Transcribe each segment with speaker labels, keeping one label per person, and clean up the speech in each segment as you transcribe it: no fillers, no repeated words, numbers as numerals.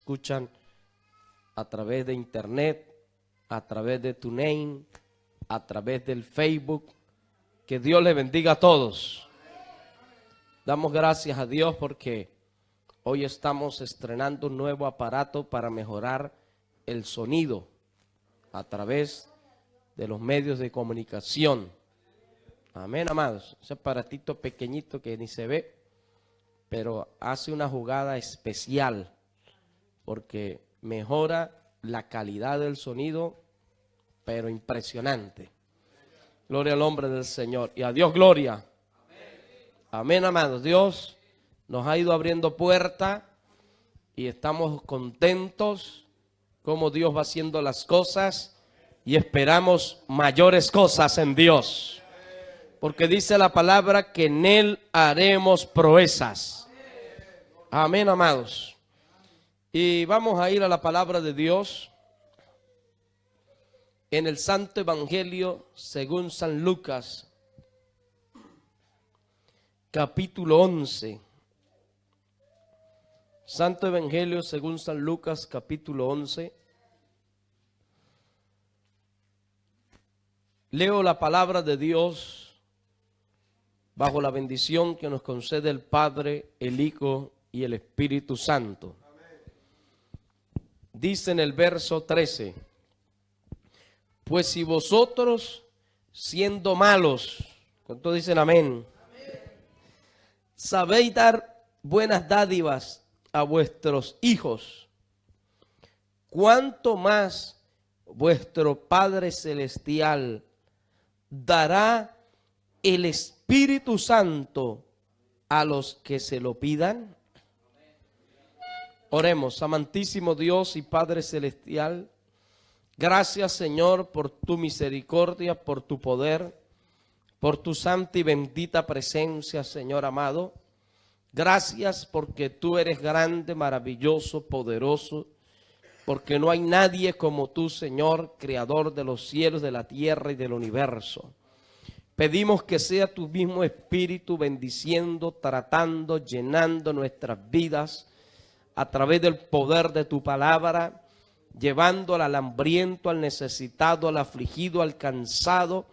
Speaker 1: escuchan a través de internet, a través de TuneIn, a través del Facebook. Que Dios les bendiga a todos. Damos gracias a Dios porque hoy estamos estrenando un nuevo aparato para mejorar el sonido a través de los medios de comunicación. Amén, amados. Ese aparatito pequeñito que ni se ve, pero hace una jugada especial porque mejora la calidad del sonido, pero impresionante. Gloria al nombre del Señor. Y a Dios gloria. Amén, amados. Dios nos ha ido abriendo puertas y estamos contentos como Dios va haciendo las cosas y esperamos mayores cosas en Dios. Porque dice la palabra que en Él haremos proezas. Amén, amados. Y vamos a ir a la palabra de Dios en el Santo Evangelio según San Lucas, capítulo 11. Santo Evangelio según San Lucas, capítulo 11. Leo la palabra de Dios bajo la bendición que nos concede el Padre, el Hijo y el Espíritu Santo. Dice en el verso 13: pues si vosotros, siendo malos, ¿cuántos dicen amén? Sabéis dar buenas dádivas a vuestros hijos, ¿cuánto más vuestro Padre Celestial dará el Espíritu Santo a los que se lo pidan? Oremos. Amantísimo Dios y Padre Celestial, gracias, Señor, por tu misericordia, por tu poder, por tu santa y bendita presencia, Señor amado. Gracias porque tú eres grande, maravilloso, poderoso, porque no hay nadie como tú, Señor, creador de los cielos, de la tierra y del universo. Pedimos que sea tu mismo Espíritu bendiciendo, tratando, llenando nuestras vidas a través del poder de tu palabra, llevando al hambriento, al necesitado, al afligido, al cansado,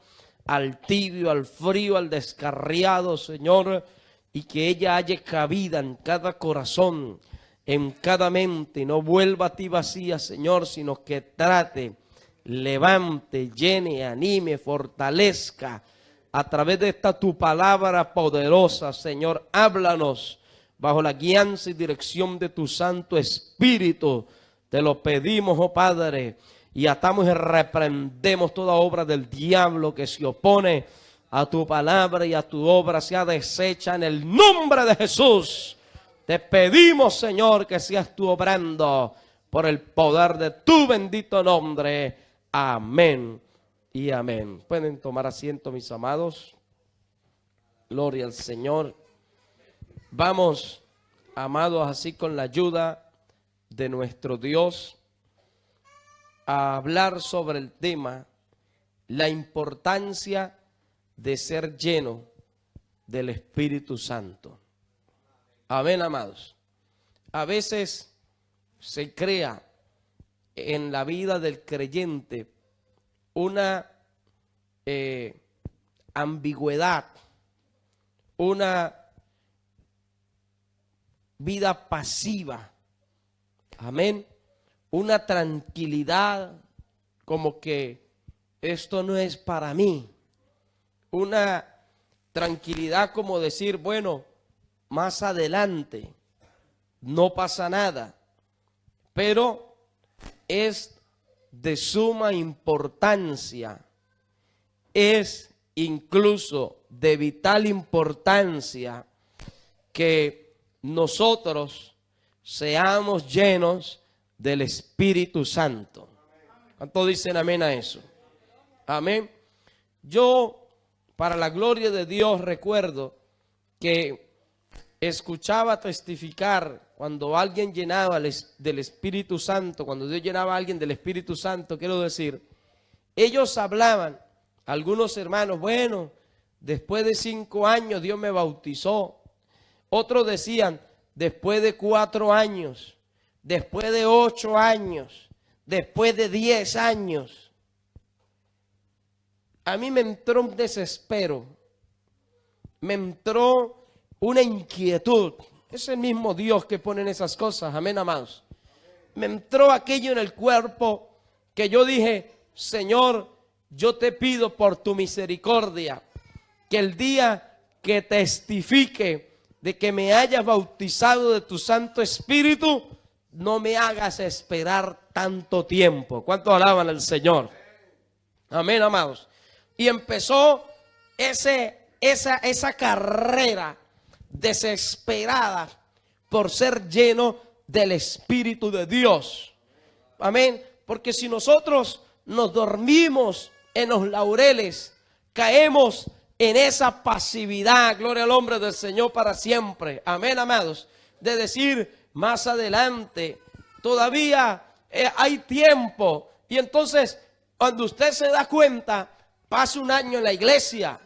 Speaker 1: al tibio, al frío, al descarriado, Señor, y que ella haya cabida en cada corazón, en cada mente, y no vuelva a ti vacía, Señor, sino que trate, levante, llene, anime, fortalezca a través de esta tu palabra poderosa. Señor, háblanos bajo la guianza y dirección de tu Santo Espíritu. Te lo pedimos, oh Padre, y atamos y reprendemos toda obra del diablo que se opone a tu palabra y a tu obra, sea deshecha en el nombre de Jesús. Te pedimos, Señor, que seas tú obrando por el poder de tu bendito nombre. Amén y amén. Pueden tomar asiento, mis amados. Gloria al Señor. Vamos, amados, así con la ayuda de nuestro Dios, a hablar sobre el tema, la importancia de ser lleno del Espíritu Santo. Amén, amados. A veces se crea en la vida del creyente una ambigüedad, una vida pasiva. Amén. Una tranquilidad como que esto no es para mí. Una tranquilidad como decir, bueno, más adelante no pasa nada. Pero es de suma importancia, es incluso de vital importancia que nosotros seamos llenos del Espíritu Santo. ¿Cuántos dicen amén a eso? Amén. Yo, para la gloria de Dios, recuerdo que escuchaba testificar cuando alguien llenaba del Espíritu Santo, cuando Dios llenaba a alguien del Espíritu Santo, quiero decir, ellos hablaban, algunos hermanos, bueno, después de 5 años Dios me bautizó. Otros decían, después de 4 años. después de 8 años, después de 10 años, a mí me entró un desespero, me entró una inquietud. Es el mismo Dios que pone en esas cosas, amén, amados. Me entró aquello en el cuerpo que yo dije, Señor, yo te pido por tu misericordia, que el día que testifique de que me hayas bautizado de tu Santo Espíritu, no me hagas esperar tanto tiempo. ¿Cuántos alaban al Señor? Amén, amados. Y empezó esa carrera desesperada por ser lleno del Espíritu de Dios. Amén. Porque si nosotros nos dormimos en los laureles, caemos en esa pasividad, gloria al nombre del Señor para siempre. Amén, amados. De decir, más adelante, todavía hay tiempo. Y entonces, cuando usted se da cuenta, pasa un año en la iglesia,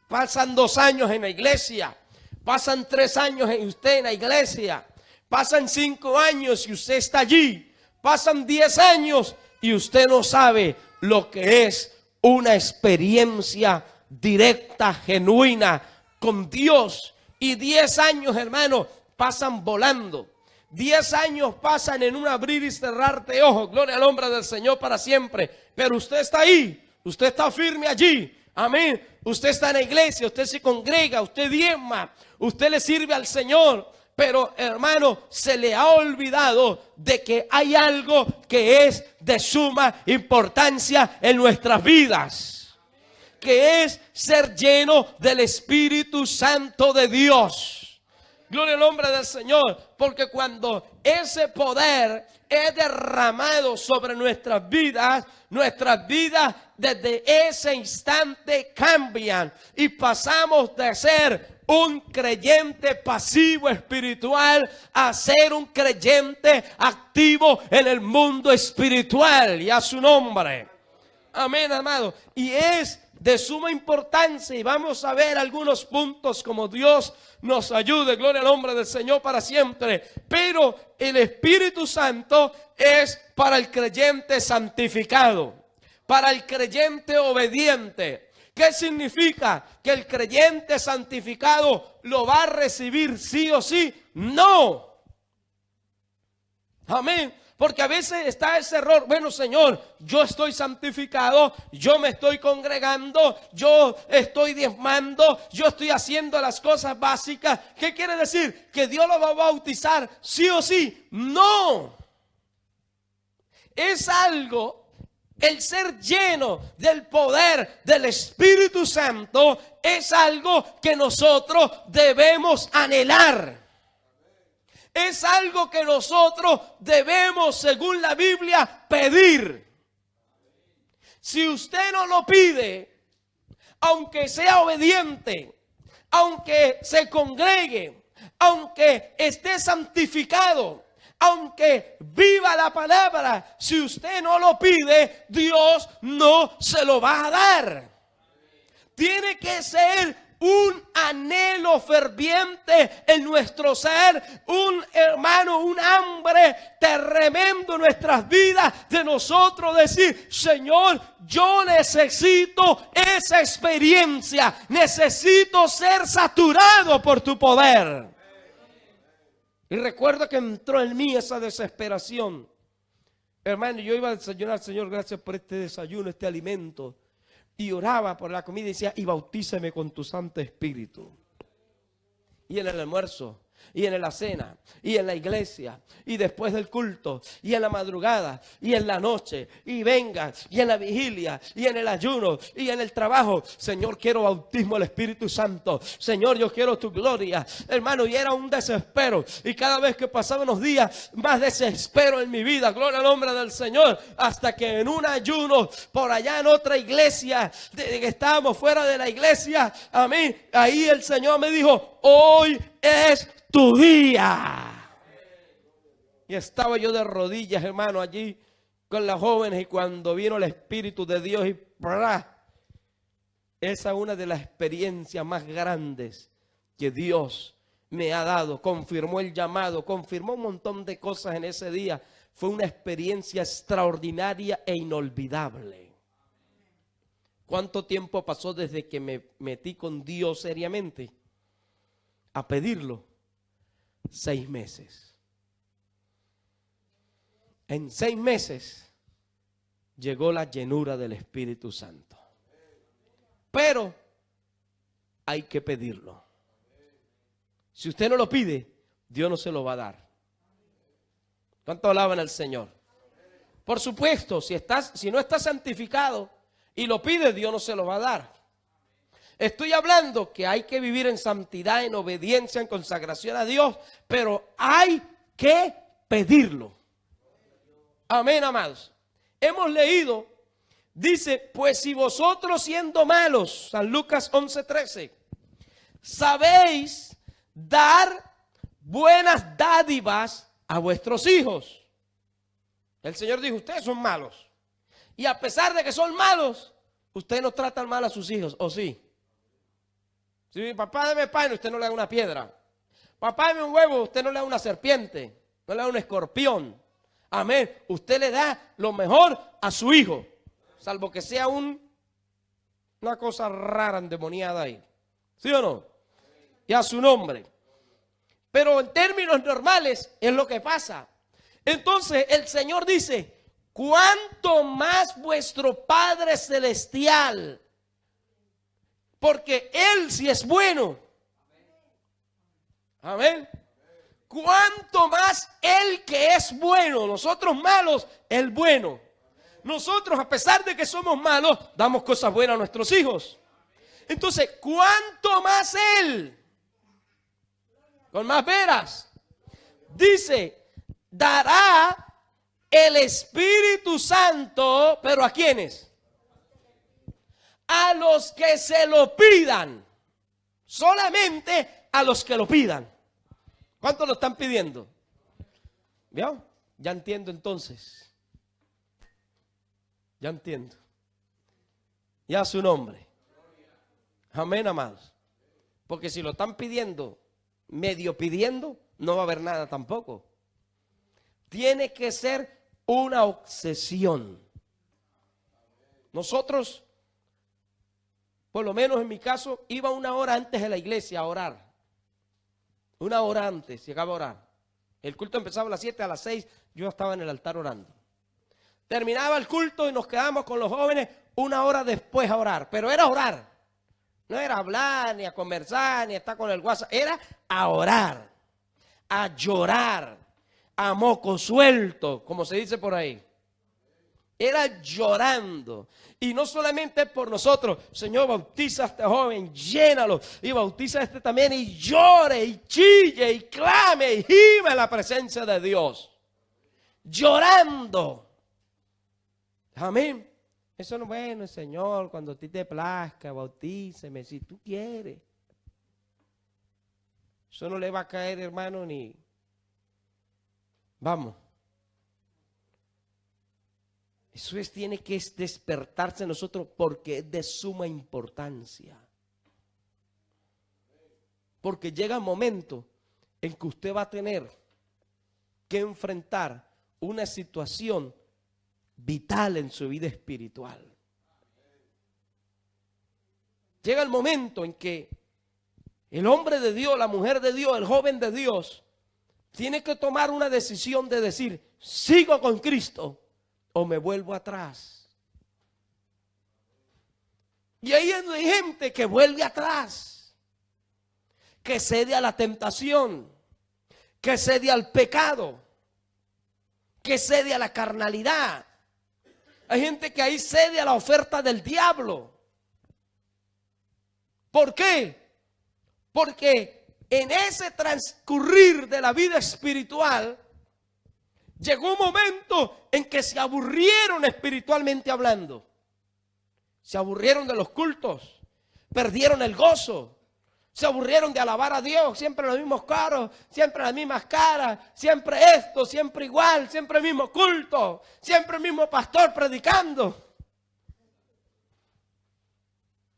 Speaker 1: pasan 2 años en la iglesia, pasan 3 años en usted en la iglesia, pasan 5 años y usted está allí, pasan 10 años y usted no sabe lo que es una experiencia directa, genuina con Dios. Y 10 años, hermano, pasan volando. 10 años pasan en un abrir y cerrar de ojos. Gloria al nombre del Señor para siempre. Pero usted está ahí, usted está firme allí. Amén. Usted está en la iglesia, usted se congrega, usted diezma, usted le sirve al Señor. Pero, hermano, se le ha olvidado de que hay algo que es de suma importancia en nuestras vidas, que es ser lleno del Espíritu Santo de Dios. Gloria al nombre del Señor, porque cuando ese poder es derramado sobre nuestras vidas desde ese instante cambian y pasamos de ser un creyente pasivo espiritual a ser un creyente activo en el mundo espiritual, y a su nombre. Amén, amado. Y es de suma importancia, y vamos a ver algunos puntos como Dios nos ayude, gloria al nombre del Señor para siempre. Pero el Espíritu Santo es para el creyente santificado, para el creyente obediente. ¿Qué significa? ¿Que el creyente santificado lo va a recibir sí o sí? No. Amén. Porque a veces está ese error. Bueno, Señor, yo estoy santificado, yo me estoy congregando, yo estoy diezmando, yo estoy haciendo las cosas básicas. ¿Qué quiere decir? ¿Que Dios lo va a bautizar sí o sí? No. Es algo, el ser lleno del poder del Espíritu Santo es algo que nosotros debemos anhelar. Es algo que nosotros debemos, según la Biblia, pedir. Si usted no lo pide, aunque sea obediente, aunque se congregue, aunque esté santificado, aunque viva la palabra, si usted no lo pide, Dios no se lo va a dar. Tiene que ser un anhelo ferviente en nuestro ser, un hermano, un hambre tremendo en nuestras vidas de nosotros decir, Señor, yo necesito esa experiencia, necesito ser saturado por tu poder. Y recuerdo que entró en mí esa desesperación. Hermano, yo iba a desayunar, Señor, gracias por este desayuno, este alimento. Y oraba por la comida y decía, y bautízame con tu Santo Espíritu. Y en el almuerzo, y en la cena, y en la iglesia, y después del culto, y en la madrugada, y en la noche, y venga, y en la vigilia, y en el ayuno, y en el trabajo. Señor, quiero bautismo del Espíritu Santo. Señor, yo quiero tu gloria. Hermano, y era un desespero. Y cada vez que pasaban los días, más desespero en mi vida. Gloria al nombre del Señor. Hasta que en un ayuno, por allá en otra iglesia, que estábamos fuera de la iglesia, a mí, ahí el Señor me dijo, hoy es tu día. Y estaba yo de rodillas, hermano, allí con las jóvenes, y cuando vino el Espíritu de Dios y ¡prá! Esa es una de las experiencias más grandes que Dios me ha dado, confirmó el llamado, confirmó un montón de cosas en ese día. Fue una experiencia extraordinaria e inolvidable. ¿Cuánto tiempo pasó desde que me metí con Dios seriamente a pedirlo? 6 meses. En 6 meses llegó la llenura del Espíritu Santo. Pero hay que pedirlo. Si usted no lo pide, Dios no se lo va a dar. ¿Cuánto alaban al Señor? Por supuesto, si no estás santificado y lo pides, Dios no se lo va a dar. Estoy hablando que hay que vivir en santidad, en obediencia, en consagración a Dios, pero hay que pedirlo. Amén, amados. Hemos leído, dice, pues si vosotros siendo malos, San Lucas 11:13, sabéis dar buenas dádivas a vuestros hijos. El Señor dijo, ustedes son malos. Y a pesar de que son malos, ustedes no tratan mal a sus hijos, ¿o sí? Si papá deme pan, usted no le da una piedra. Papá deme un huevo, usted no le da una serpiente, no le da un escorpión. Amén. Usted le da lo mejor a su hijo, salvo que sea una cosa rara, endemoniada ahí. ¿Sí o no? Y a su nombre. Pero en términos normales es lo que pasa. Entonces el Señor dice, cuánto más vuestro Padre Celestial, porque Él sí es bueno. Amén. Cuánto más Él que es bueno, nosotros malos, Él bueno. Nosotros, a pesar de que somos malos, damos cosas buenas a nuestros hijos. Entonces, cuánto más Él, con más veras, dice, dará el Espíritu Santo, pero ¿a quiénes? A los que se lo pidan. Solamente a los que lo pidan. ¿Cuántos lo están pidiendo? ¿Vio? Ya entiendo entonces. Ya entiendo. Ya su nombre. Amén, amados. Porque si lo están pidiendo, medio pidiendo, no va a haber nada tampoco. Tiene que ser una obsesión. Nosotros, por lo menos en mi caso, iba 1 hora antes de la iglesia a orar. 1 hora antes llegaba a orar. El culto empezaba a las 7, a las 6 yo estaba en el altar orando. Terminaba el culto y nos quedamos con los jóvenes 1 hora después a orar. Pero era orar. No era hablar, ni a conversar, ni a estar con el WhatsApp. Era a orar, a llorar, a moco suelto, como se dice por ahí. Era llorando. Y no solamente por nosotros. Señor, bautiza a este joven, llénalo. Y bautiza a este también. Y llore, y chille, y clame, y gime en la presencia de Dios. Llorando. Amén. Eso no es bueno, Señor. Cuando a ti te plazca, bautíceme si tú quieres. Eso no le va a caer, hermano, ni... Vamos. Eso tiene que despertarse en nosotros porque es de suma importancia. Porque llega un momento en que usted va a tener que enfrentar una situación vital en su vida espiritual. Llega el momento en que el hombre de Dios, la mujer de Dios, el joven de Dios, tiene que tomar una decisión de decir, sigo con Cristo o me vuelvo atrás. Y ahí hay gente que vuelve atrás, que cede a la tentación, que cede al pecado, que cede a la carnalidad. Hay gente que ahí cede a la oferta del diablo. ¿Por qué? Porque en ese transcurrir de la vida espiritual, llegó un momento en que se aburrieron espiritualmente hablando. Se aburrieron de los cultos, perdieron el gozo. Se aburrieron de alabar a Dios, siempre los mismos coros, siempre las mismas caras, siempre esto, siempre igual, siempre el mismo culto, siempre el mismo pastor predicando.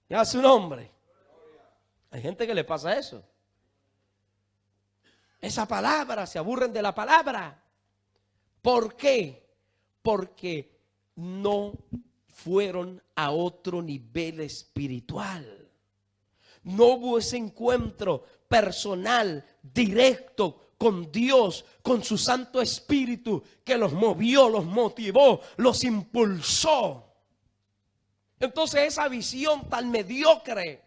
Speaker 1: Ya su nombre. Hay gente que le pasa eso. esa palabra, se aburren de la palabra. ¿Por qué? Porque no fueron a otro nivel espiritual. No hubo ese encuentro personal, directo con Dios, con su Santo Espíritu, que los movió, los motivó, los impulsó. Entonces esa visión tan mediocre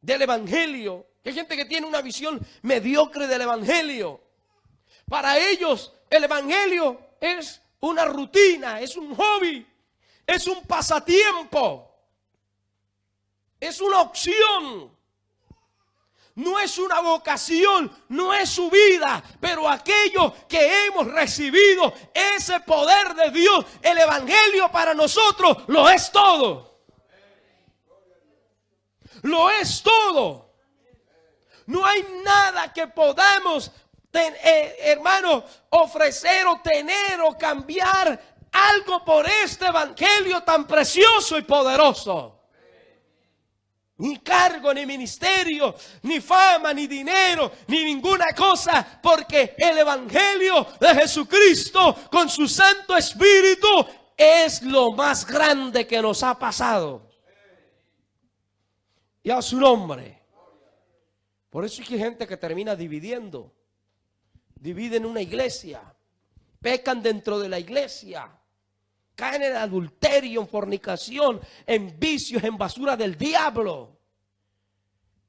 Speaker 1: del evangelio, hay gente que tiene una visión mediocre del evangelio. Para ellos el evangelio es una rutina, es un hobby, es un pasatiempo, es una opción. No es una vocación, no es su vida, pero aquellos que hemos recibido ese poder de Dios, el evangelio para nosotros lo es todo. Lo es todo. No hay nada que podamos, hermano, ofrecer o tener o cambiar algo por este evangelio tan precioso y poderoso. Ni cargo, ni ministerio, ni fama, ni dinero, ni ninguna cosa, porque el evangelio de Jesucristo con su Santo Espíritu es lo más grande que nos ha pasado. Y a su nombre. Por eso es que hay gente que termina dividiendo. Dividen una iglesia, pecan dentro de la iglesia, caen en adulterio, en fornicación, en vicios, en basura del diablo,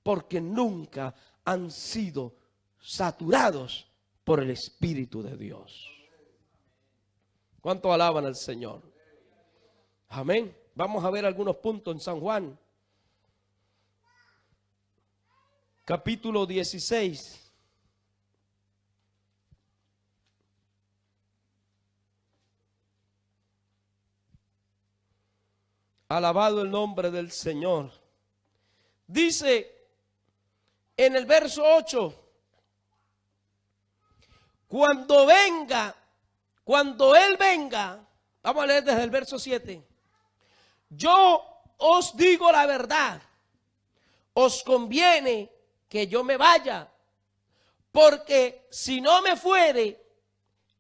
Speaker 1: porque nunca han sido saturados por el Espíritu de Dios. ¿Cuánto alaban al Señor? Amén. Vamos a ver algunos puntos en San Juan, capítulo 16. Alabado el nombre del Señor. Dice en el verso 8: cuando Él venga, vamos a leer desde el verso 7. Yo os digo la verdad, os conviene que yo me vaya, porque si no me fuere,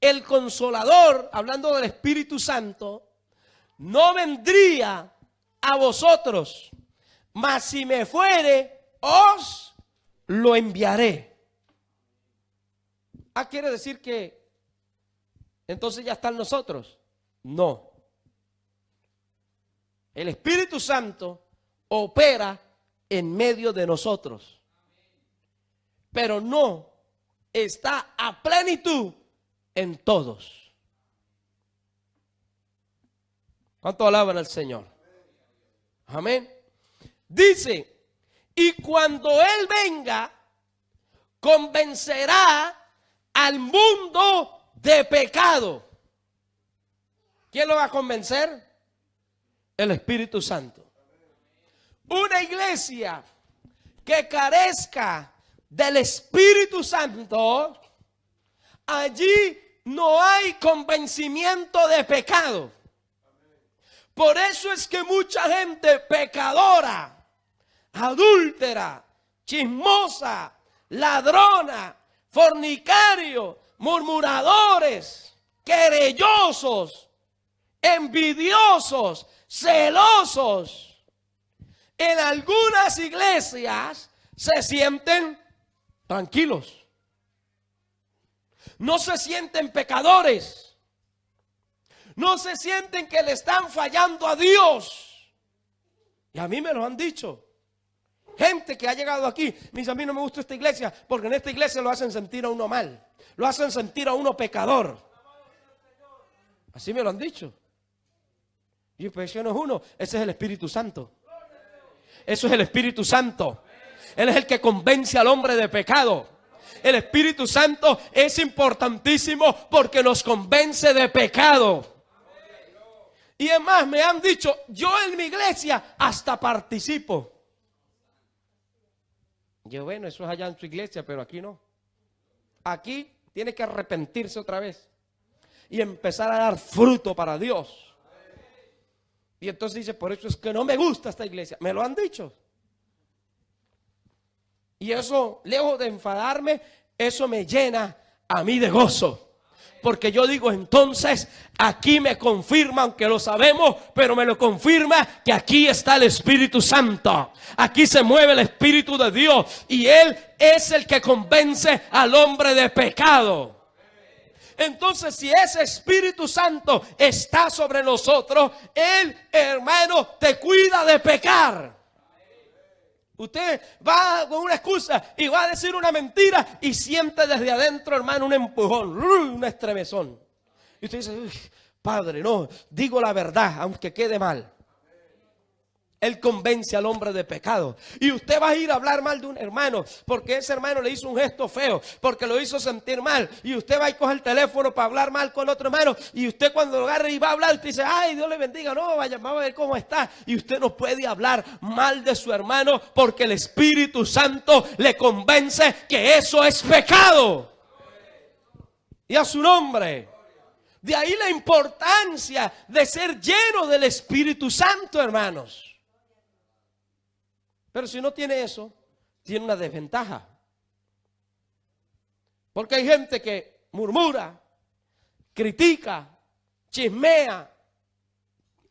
Speaker 1: el Consolador, hablando del Espíritu Santo, no vendría a vosotros, mas si me fuere, os lo enviaré. ¿Quiere decir que entonces ya están nosotros? No. El Espíritu Santo opera en medio de nosotros, pero no está a plenitud en todos. ¿Cuánto alaban al Señor? Amén. Dice, y cuando Él venga, convencerá al mundo de pecado. ¿Quién lo va a convencer? El Espíritu Santo. Una iglesia que carezca del Espíritu Santo, allí no hay convencimiento de pecado. Por eso es que mucha gente pecadora, adúltera, chismosa, ladrona, fornicario, murmuradores, querellosos, envidiosos, celosos, en algunas iglesias se sienten tranquilos. No se sienten pecadores. No se sienten que le están fallando a Dios. Y a mí me lo han dicho. Gente que ha llegado aquí, me dice: a mí no me gusta esta iglesia, porque en esta iglesia lo hacen sentir a uno mal. Lo hacen sentir a uno pecador. Así me lo han dicho. Y pues ese no es uno, ese es el Espíritu Santo. Eso es el Espíritu Santo. Él es el que convence al hombre de pecado. El Espíritu Santo es importantísimo porque nos convence de pecado. Y es más, me han dicho, yo en mi iglesia hasta participo. Yo, bueno, eso es allá en su iglesia, pero aquí no. Aquí tiene que arrepentirse otra vez y empezar a dar fruto para Dios. Y entonces dice, por eso es que no me gusta esta iglesia. Me lo han dicho. Y eso, lejos de enfadarme, eso me llena a mí de gozo. Porque yo digo, entonces, aquí me confirma, aunque lo sabemos, pero me lo confirma que aquí está el Espíritu Santo. Aquí se mueve el Espíritu de Dios y Él es el que convence al hombre de pecado. Entonces, si ese Espíritu Santo está sobre nosotros, Él, hermano, te cuida de pecar. Usted va con una excusa y va a decir una mentira y siente desde adentro, hermano, un empujón, un estremezón. Y usted dice, uy, Padre, no, digo la verdad, aunque quede mal. Él convence al hombre de pecado. Y usted va a ir a hablar mal de un hermano porque ese hermano le hizo un gesto feo, porque lo hizo sentir mal. Y usted va a coger el teléfono para hablar mal con otro hermano. Y usted cuando lo agarre y va a hablar, usted dice, ay, Dios le bendiga. No, vaya, vamos a ver cómo está. Y usted no puede hablar mal de su hermano porque el Espíritu Santo le convence que eso es pecado. Y a su nombre. De ahí la importancia de ser lleno del Espíritu Santo, hermanos. Pero si no tiene eso, tiene una desventaja. Porque hay gente que murmura, critica, chismea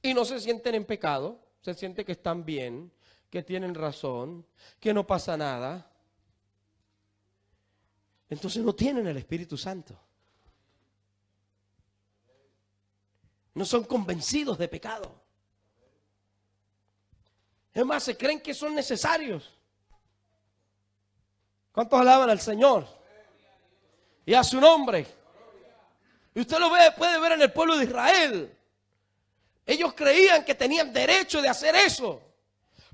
Speaker 1: y no se sienten en pecado. Se sienten que están bien, que tienen razón, que no pasa nada. Entonces no tienen el Espíritu Santo. No son convencidos de pecado. Es más, se creen que son necesarios. ¿Cuántos alaban al Señor? Y a su nombre. Y usted lo puede ver en el pueblo de Israel. Ellos creían que tenían derecho de hacer eso.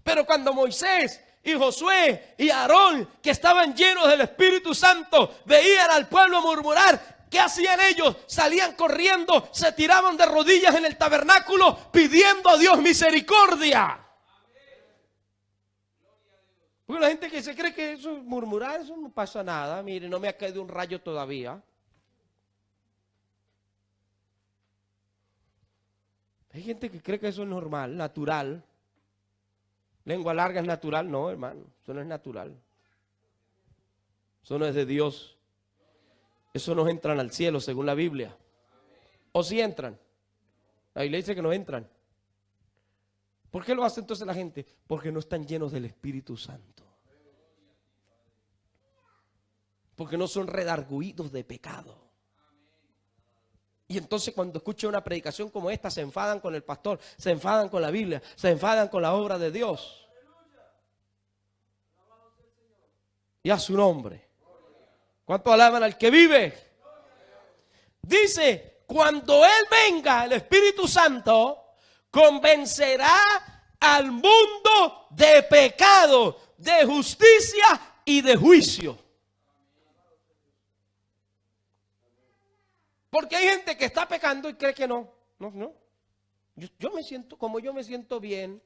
Speaker 1: Pero cuando Moisés y Josué y Aarón, que estaban llenos del Espíritu Santo, veían al pueblo murmurar, ¿qué hacían ellos? Salían corriendo, se tiraban de rodillas en el tabernáculo pidiendo a Dios misericordia. Porque la gente que se cree que eso es murmurar, eso no pasa nada. Mire, no me ha caído un rayo todavía. Hay gente que cree que eso es normal, natural. Lengua larga es natural. No, hermano, eso no es natural. Eso no es de Dios. Eso no entran al cielo según la Biblia. ¿O si entran? La Biblia dice que no entran. ¿Por qué lo hace entonces la gente? Porque no están llenos del Espíritu Santo. Porque no son redarguidos de pecado. Y entonces cuando escuchan una predicación como esta, se enfadan con el pastor, se enfadan con la Biblia, se enfadan con la obra de Dios. Y a su nombre. ¿Cuánto alaban al que vive? Dice, cuando Él venga, el Espíritu Santo convencerá al mundo de pecado, de justicia y de juicio. Porque hay gente que está pecando y cree que no. Yo me siento, como yo me siento bien,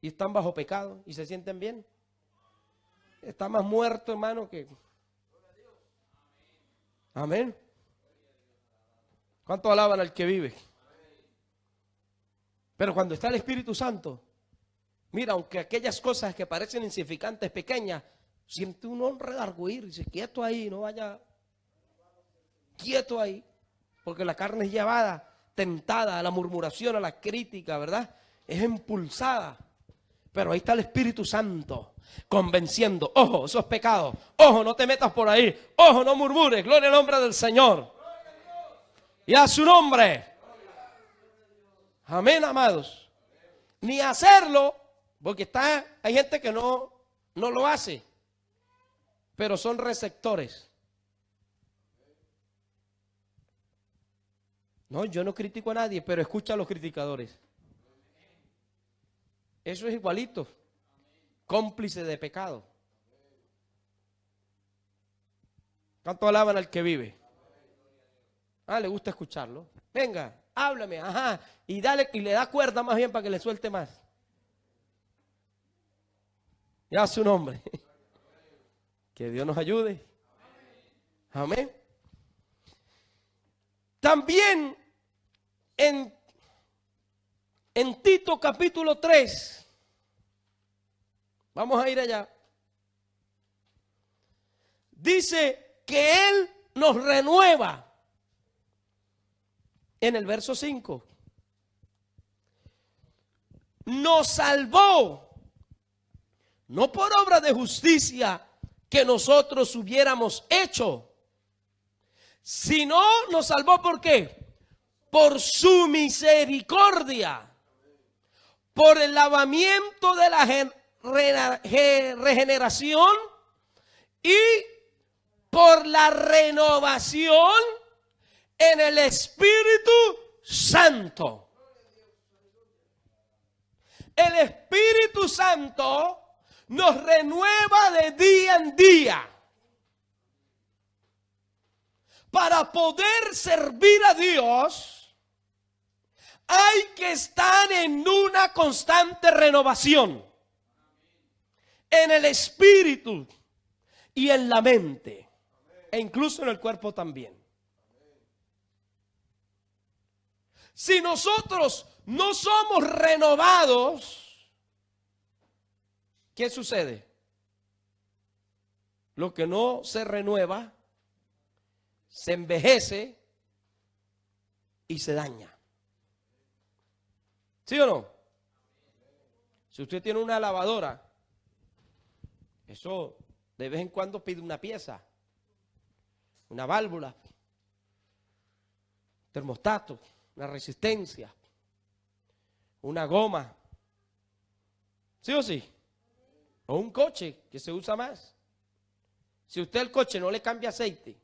Speaker 1: y están bajo pecado y se sienten bien. Está más muerto, hermano, que... Amén. ¿Cuánto alaban al que vive? Pero cuando está el Espíritu Santo, mira, aunque aquellas cosas que parecen insignificantes, pequeñas, siente un redarguir, dice, quieto ahí, no vaya, quieto ahí, porque la carne es llevada, tentada a la murmuración, a la crítica, ¿verdad? Es impulsada, pero ahí está el Espíritu Santo, convenciendo, ojo, eso es pecado, ojo, no te metas por ahí, ojo, no murmures, gloria al nombre del Señor, y a su nombre. Amén, amados. Ni hacerlo, porque hay gente que no lo hace, pero son receptores. No, yo no critico a nadie, pero escucha a los criticadores. Eso es igualito, cómplice de pecado. ¿Cuánto alaban al que vive? Le gusta escucharlo. Venga, háblame, ajá, y dale, y le da cuerda más bien para que le suelte más. Ya su nombre. Que Dios nos ayude. Amén. También en Tito capítulo 3, vamos a ir allá. dice que Él nos renueva. En el verso 5. Nos salvó, no por obra de justicia que nosotros hubiéramos hecho, sino nos salvó ¿por qué? Por su misericordia, por el lavamiento de la regeneración y por la renovación en el Espíritu Santo. El Espíritu Santo nos renueva de día en día para poder servir a Dios. Hay que estar en una constante renovación en el espíritu y en la mente e incluso en el cuerpo también. Si nosotros no somos renovados, ¿qué sucede? Lo que no se renueva se envejece y se daña. ¿Sí o no? Si usted tiene una lavadora, eso de vez en cuando pide una pieza, una válvula, termostato, una resistencia, una goma. ¿Sí o sí? O un coche que se usa más. Si usted el coche no le cambia aceite,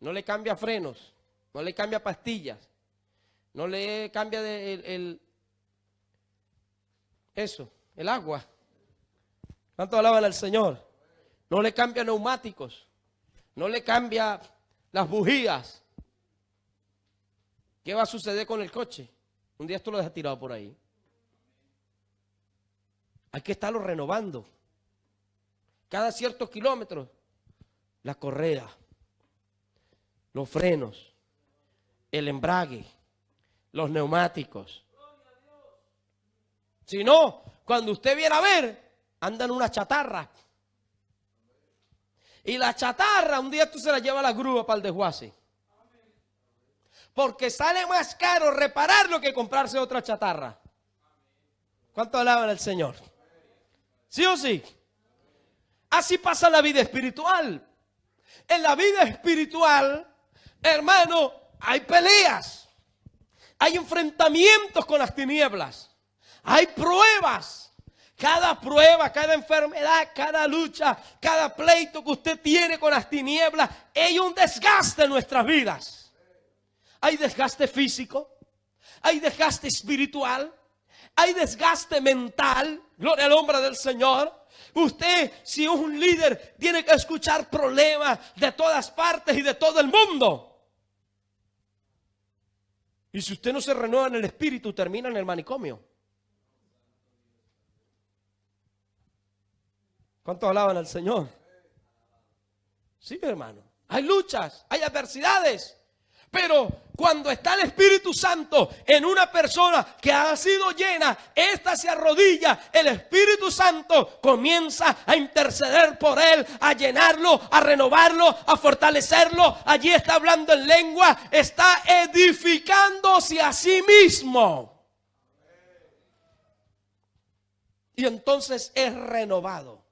Speaker 1: no le cambia frenos, no le cambia pastillas, no le cambia el agua. ¿Cuánto alaban al Señor? No le cambia neumáticos, no le cambia las bujías. ¿Qué va a suceder con el coche? Un día esto lo deja tirado por ahí. Hay que estarlo renovando. Cada ciertos kilómetros, la correa, los frenos, el embrague, los neumáticos. Si no, cuando usted viene a ver, anda en una chatarra. Y la chatarra, un día tú se la lleva a la grúa para el desguace. Porque sale más caro repararlo que comprarse otra chatarra. ¿Cuánto alaban al Señor? ¿Sí o sí? Así pasa en la vida espiritual. En la vida espiritual, hermano, hay peleas. Hay enfrentamientos con las tinieblas. Hay pruebas. Cada prueba, cada enfermedad, cada lucha, cada pleito que usted tiene con las tinieblas, hay un desgaste en nuestras vidas. Hay desgaste físico, hay desgaste espiritual, hay desgaste mental. Gloria al nombre del Señor. Usted, si es un líder, tiene que escuchar problemas de todas partes y de todo el mundo. Y si usted no se renueva en el espíritu, termina en el manicomio. ¿Cuántos alaban al Señor? Sí, hermano. Hay luchas, hay adversidades. Pero cuando está el Espíritu Santo en una persona que ha sido llena, ésta se arrodilla, el Espíritu Santo comienza a interceder por él, a llenarlo, a renovarlo, a fortalecerlo. Allí está hablando en lengua, está edificándose a sí mismo. Y entonces es renovado.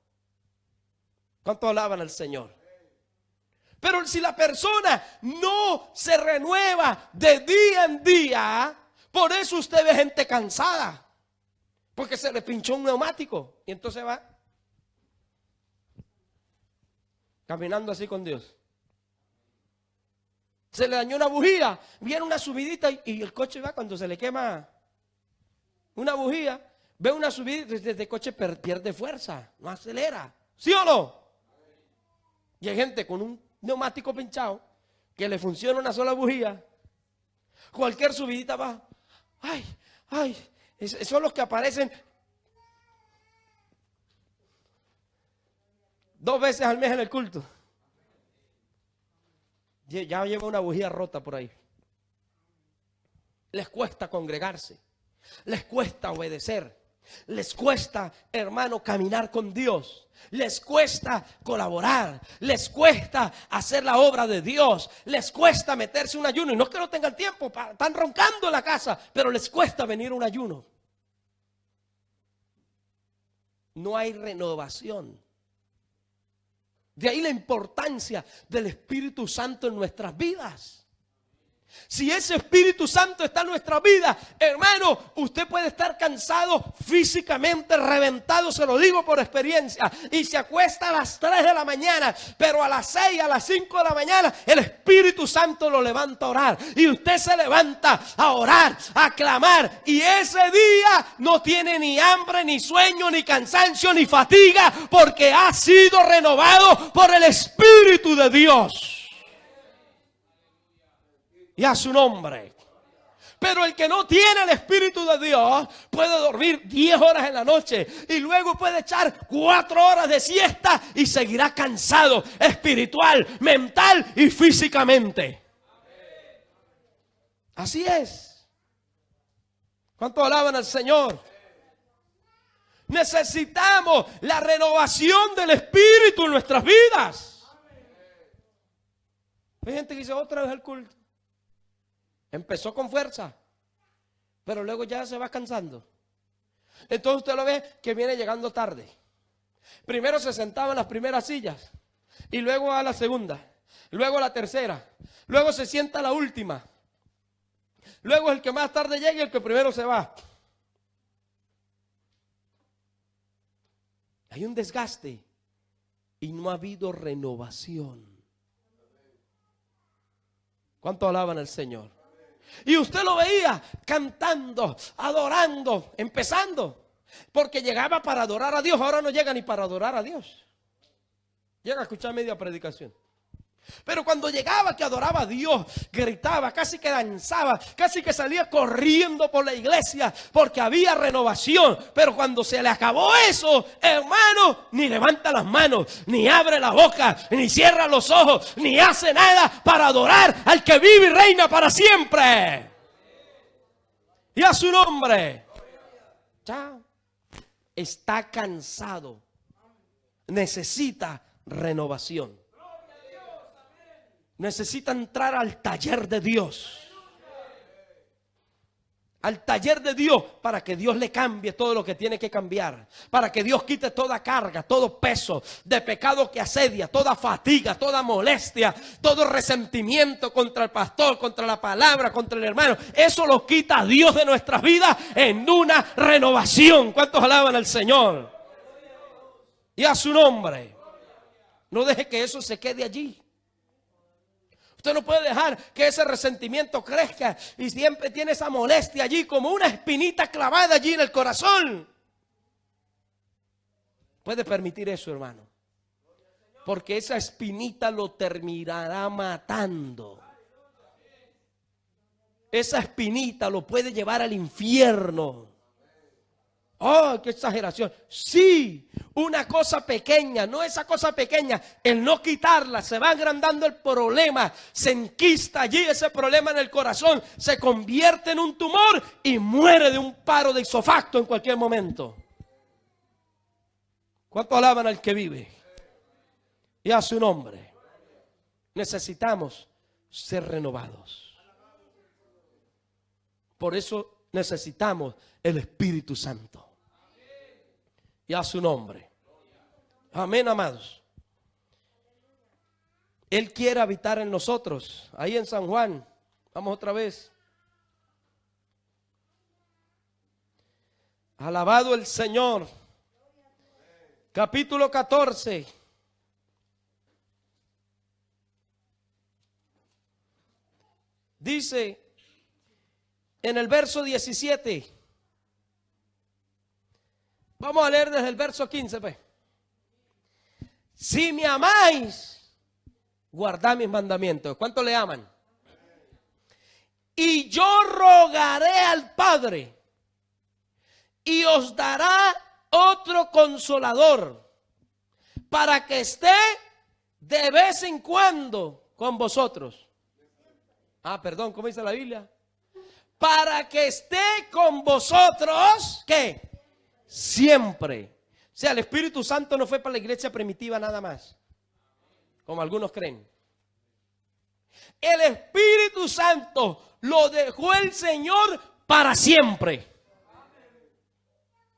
Speaker 1: ¿Cuánto alaban al Señor? Pero si la persona no se renueva de día en día, por eso usted ve gente cansada. Porque se le pinchó un neumático y entonces va caminando así con Dios. Se le dañó una bujía, viene una subidita y el coche va cuando se le quema una bujía, ve una subidita y este coche pierde fuerza, no acelera. ¿Sí o no? Y hay gente con un neumático pinchado que le funciona una sola bujía, cualquier subidita va, son los que aparecen 2 veces al mes en el culto. Ya lleva una bujía rota por ahí. Les cuesta congregarse, les cuesta obedecer, Les cuesta, hermano, caminar con Dios. Les cuesta colaborar. Les cuesta hacer la obra de Dios. Les cuesta meterse un ayuno. Y no es que no tengan tiempo, están roncando en la casa, pero les cuesta venir a un ayuno. No hay renovación. De ahí la importancia del Espíritu Santo en nuestras vidas. Si ese Espíritu Santo está en nuestra vida, hermano, usted puede estar cansado físicamente, reventado, se lo digo por experiencia, y se acuesta a las 3 de la mañana, pero a las 6, a las 5 de la mañana, el Espíritu Santo lo levanta a orar, y usted se levanta a orar, a clamar, y ese día no tiene ni hambre, ni sueño, ni cansancio, ni fatiga, porque ha sido renovado por el Espíritu de Dios. Y a su nombre. Pero el que no tiene el Espíritu de Dios puede dormir 10 horas en la noche y luego puede echar 4 horas de siesta y seguirá cansado espiritual, mental y físicamente. Así es. ¿Cuánto alaban al Señor? Necesitamos la renovación del Espíritu en nuestras vidas. Hay gente que dice otra vez el culto. Empezó con fuerza, pero luego ya se va cansando. Entonces usted lo ve que viene llegando tarde. Primero se sentaba en las primeras sillas, y luego a la segunda, luego a la tercera, luego se sienta a la última. Luego el que más tarde llega y el que primero se va. Hay un desgaste y no ha habido renovación. ¿Cuánto alaban al Señor? Y usted lo veía cantando, adorando, empezando. Porque llegaba para adorar a Dios. Ahora no llega ni para adorar a Dios. Llega a escuchar media predicación. Pero cuando llegaba que adoraba a Dios, gritaba, casi que danzaba, casi que salía corriendo por la iglesia porque había renovación. Pero cuando se le acabó eso, hermano, ni levanta las manos, ni abre la boca, ni cierra los ojos, ni hace nada para adorar al que vive y reina para siempre. Y a su nombre. Chao. Está cansado. Necesita renovación. Necesita entrar al taller de Dios. Al taller de Dios para que Dios le cambie todo lo que tiene que cambiar. Para que Dios quite toda carga, todo peso de pecado que asedia, toda fatiga, toda molestia, todo resentimiento contra el pastor, contra la palabra, contra el hermano. Eso lo quita Dios de nuestras vidas en una renovación. ¿Cuántos alaban al Señor? Y a su nombre. No deje que eso se quede allí. Usted no puede dejar que ese resentimiento crezca y siempre tiene esa molestia allí como una espinita clavada allí en el corazón. Puede permitir eso, hermano, porque esa espinita lo terminará matando. Esa espinita lo puede llevar al infierno. ¡Oh, qué exageración! Sí, una cosa pequeña, no esa cosa pequeña, el no quitarla, se va agrandando el problema, se enquista allí ese problema en el corazón, se convierte en un tumor y muere de un paro de isofacto en cualquier momento. ¿Cuánto alaban al que vive? Y a su nombre. Necesitamos ser renovados. Por eso necesitamos el Espíritu Santo. Y a su nombre. Amén, amados. Él quiere habitar en nosotros. Ahí en San Juan. Vamos otra vez. Alabado el Señor. Capítulo 14. Dice en el verso 17. Vamos a leer desde el verso 15. Pues. Si me amáis, guardad mis mandamientos. ¿Cuánto le aman? Y yo rogaré al Padre y os dará otro consolador para que esté de vez en cuando con vosotros. Perdón, ¿cómo dice la Biblia? Para que esté con vosotros, ¿qué? siempre. O sea, el Espíritu Santo no fue para la iglesia primitiva nada más, como algunos creen. El Espíritu Santo lo dejó el Señor para siempre,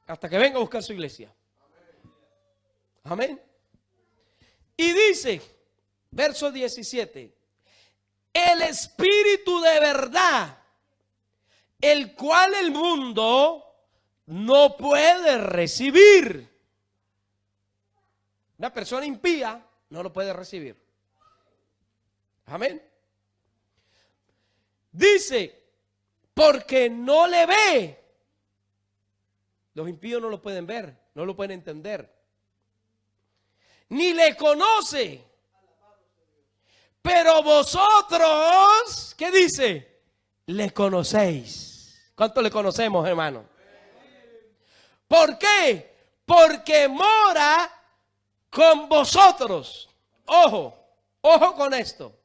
Speaker 1: hasta que venga a buscar su iglesia. Amén. Y dice, verso 17, el Espíritu de verdad, el cual el mundo no puede recibir. Una persona impía no lo puede recibir. Amén. Dice, porque no le ve. Los impíos no lo pueden ver, no lo pueden entender. Ni le conoce. Pero vosotros, ¿qué dice? Le conocéis. ¿Cuánto le conocemos, hermano? ¿Por qué? Porque mora con vosotros. Ojo, ojo con esto.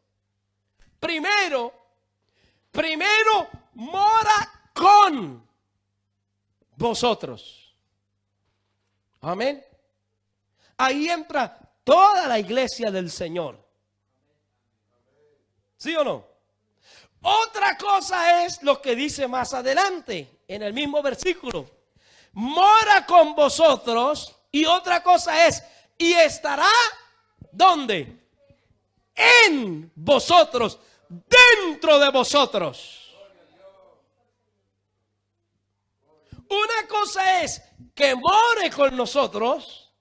Speaker 1: Primero mora con vosotros. Amén. Ahí entra toda la iglesia del Señor. ¿Sí o no? Otra cosa es lo que dice más adelante, en el mismo versículo. Mora con vosotros. Y otra cosa es, y estará, ¿dónde? En vosotros, dentro de vosotros. Una cosa es que more con nosotros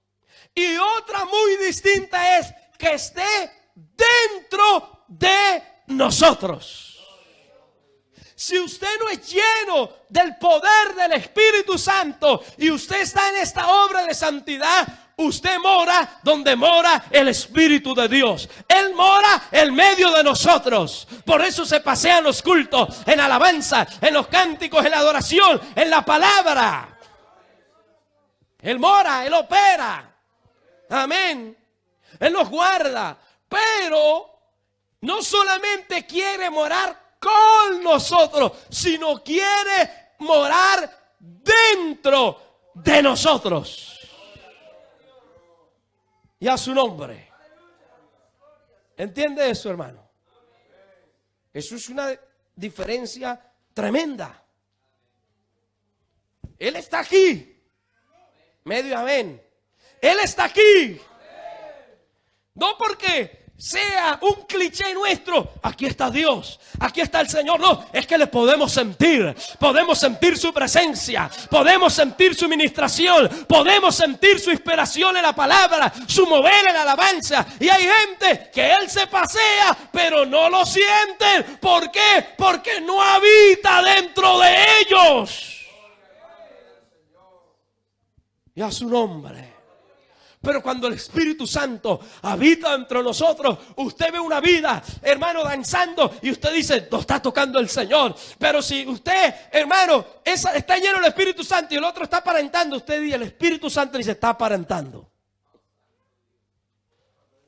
Speaker 1: y otra muy distinta es que esté dentro de nosotros. Si usted no es lleno del poder del Espíritu Santo y usted está en esta obra de santidad, usted mora donde mora el Espíritu de Dios. Él mora en medio de nosotros. Por eso se pasean los cultos, en alabanza, en los cánticos, en la adoración, en la palabra. Él mora, Él opera. Amén. Él nos guarda. Pero no solamente quiere morar con nosotros, sino quiere morar dentro de nosotros. Y a su nombre. ¿Entiende eso, hermano? Eso es una diferencia tremenda. Él está aquí. Medio amén. Él está aquí. No porque sea un cliché nuestro, aquí está Dios, aquí está el Señor. No, es que le podemos sentir su presencia, podemos sentir su ministración, podemos sentir su inspiración en la palabra, su mover en la alabanza. Y hay gente que Él se pasea, pero no lo sienten. ¿Por qué? Porque no habita dentro de ellos. Y a su nombre. Pero cuando el Espíritu Santo habita entre nosotros, usted ve una vida, hermano, danzando y usted dice, no está tocando el Señor. Pero si usted, hermano, está lleno del Espíritu Santo y el otro está aparentando, usted dice, el Espíritu Santo dice, está aparentando.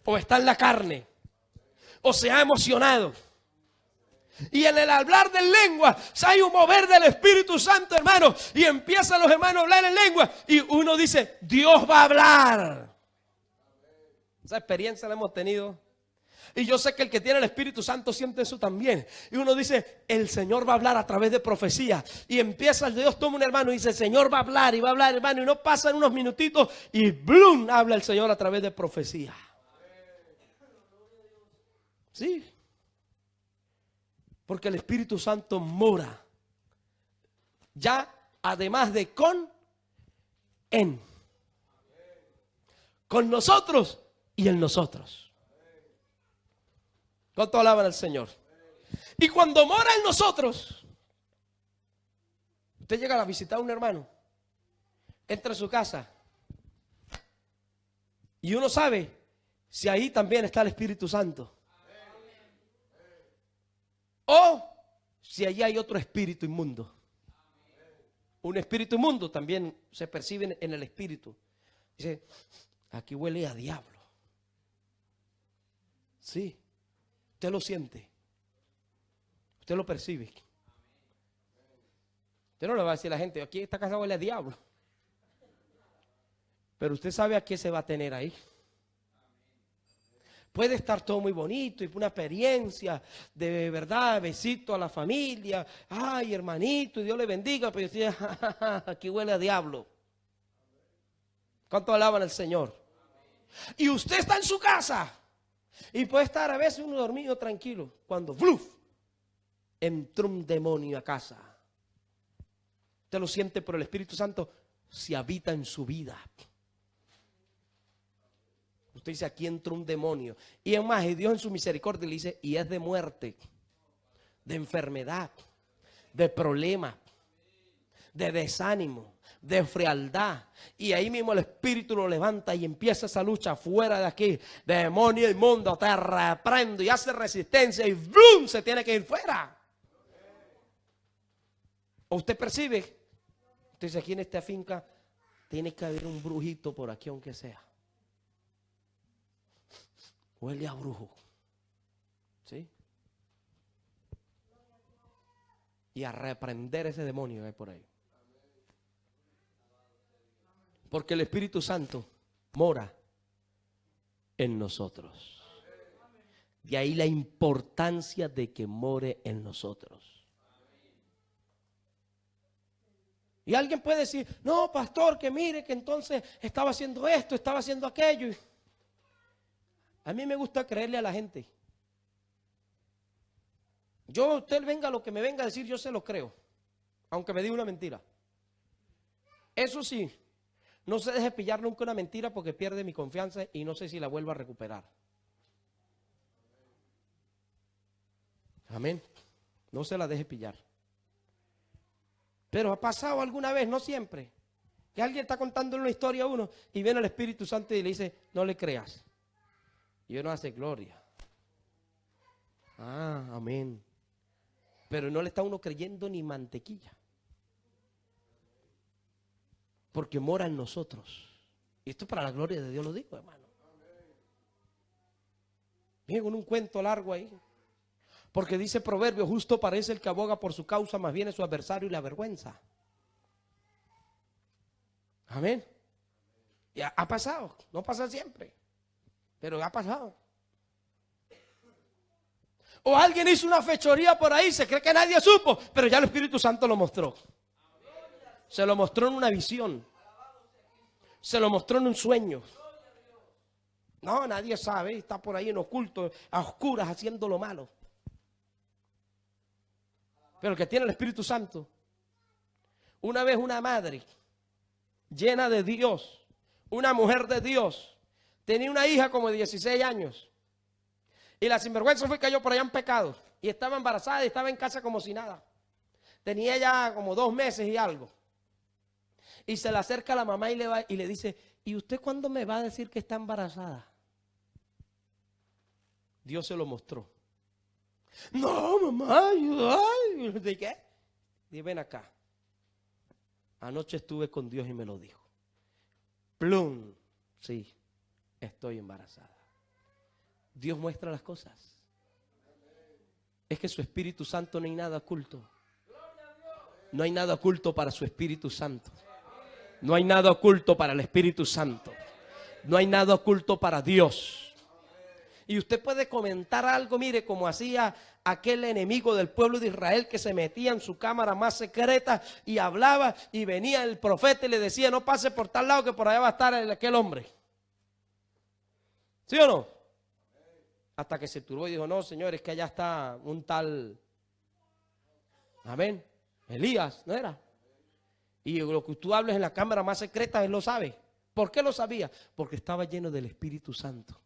Speaker 1: O está en la carne, o se ha emocionado. Y en el hablar de lengua hay un mover del Espíritu Santo, hermano, y empiezan los hermanos a hablar en lengua y uno dice, Dios va a hablar. Esa experiencia la hemos tenido. Y yo sé que el que tiene el Espíritu Santo siente eso también. Y uno dice, el Señor va a hablar a través de profecía. Y empieza el Dios, toma un hermano y dice, el Señor va a hablar y va a hablar, hermano. Y no pasan unos minutitos y ¡blum! Habla el Señor a través de profecía. Sí. Porque el Espíritu Santo mora. Ya además de en. Con nosotros y en nosotros. ¿Cuánto alaban al Señor? Y cuando mora en nosotros, usted llega a visitar a un hermano, entra a su casa y uno sabe si ahí también está el Espíritu Santo. O si allí hay otro espíritu inmundo. Un espíritu inmundo también se percibe en el espíritu. Dice, aquí huele a diablo. Sí, usted lo siente. Usted lo percibe. Usted no le va a decir a la gente, aquí esta casa huele a diablo. Pero usted sabe a qué se va a tener ahí. Puede estar todo muy bonito y una experiencia de verdad, besito a la familia. Ay, hermanito, Dios le bendiga. Pero usted, aquí huele a diablo. ¿Cuánto alaban al Señor? Y usted está en su casa y puede estar a veces uno dormido tranquilo. Cuando ¡bluf! Entró un demonio a casa. Usted lo siente, por el Espíritu Santo se habita en su vida. Usted dice, aquí entró un demonio. Y es más, y Dios en su misericordia le dice, y es de muerte, de enfermedad, de problema, de desánimo, de frialdad. Y ahí mismo el Espíritu lo levanta y empieza esa lucha fuera de aquí. Demonio inmundo, te reprendo, y hace resistencia y ¡blum! Se tiene que ir fuera. ¿O usted percibe? Usted dice, aquí en esta finca tiene que haber un brujito por aquí, aunque sea. Huele a brujo. ¿Sí? Y a reprender ese demonio que hay por ahí. Porque el Espíritu Santo mora en nosotros. De ahí la importancia de que more en nosotros. Y alguien puede decir, no, pastor, que mire que entonces estaba haciendo esto, estaba haciendo aquello. A mí me gusta creerle a la gente. Usted venga lo que me venga a decir, yo se lo creo. Aunque me diga una mentira. Eso sí, no se deje pillar nunca una mentira porque pierde mi confianza y no sé si la vuelvo a recuperar. Amén. No se la deje pillar. Pero ha pasado alguna vez, no siempre, que alguien está contando una historia a uno y viene el Espíritu Santo y le dice, no le creas. Y uno hace gloria. Ah, amén. Pero no le está uno creyendo ni mantequilla. Porque mora en nosotros. Y esto para la gloria de Dios lo digo, hermano. Miren, con un cuento largo ahí. Porque dice Proverbio, justo parece el que aboga por su causa, más bien es su adversario y la vergüenza. Amén. Y ha pasado, no pasa siempre. Pero ha pasado. O alguien hizo una fechoría por ahí, se cree que nadie supo, pero ya el Espíritu Santo lo mostró. Se lo mostró en una visión. Se lo mostró en un sueño. No, nadie sabe, está por ahí en oculto, a oscuras, haciendo lo malo. Pero el que tiene el Espíritu Santo, una vez una madre llena de Dios, una mujer de Dios, tenía una hija como de 16 años. Y la sinvergüenza fue que cayó por allá en pecado. Y estaba embarazada y estaba en casa como si nada. Tenía ya como 2 meses y algo. Y se le acerca a la mamá y le dice, ¿y usted cuándo me va a decir que está embarazada? Dios se lo mostró. No, mamá, ay, ¿de qué? Dije, ven acá. Anoche estuve con Dios y me lo dijo. Plum, sí. Estoy embarazada. Dios muestra las cosas. Es que su Espíritu Santo no hay nada oculto. No hay nada oculto para su Espíritu Santo. No hay nada oculto para el Espíritu Santo. No hay nada oculto para Dios. Y usted puede comentar algo, mire, como hacía aquel enemigo del pueblo de Israel que se metía en su cámara más secreta y hablaba, y venía el profeta y le decía, no pase por tal lado que por allá va a estar aquel hombre. ¿Sí o no? Hasta que se turbó y dijo, no, señor, es que allá está un tal, amén, Elías, ¿no era? Y lo que tú hables en la cámara más secreta, él lo sabe. ¿Por qué lo sabía? Porque estaba lleno del Espíritu Santo.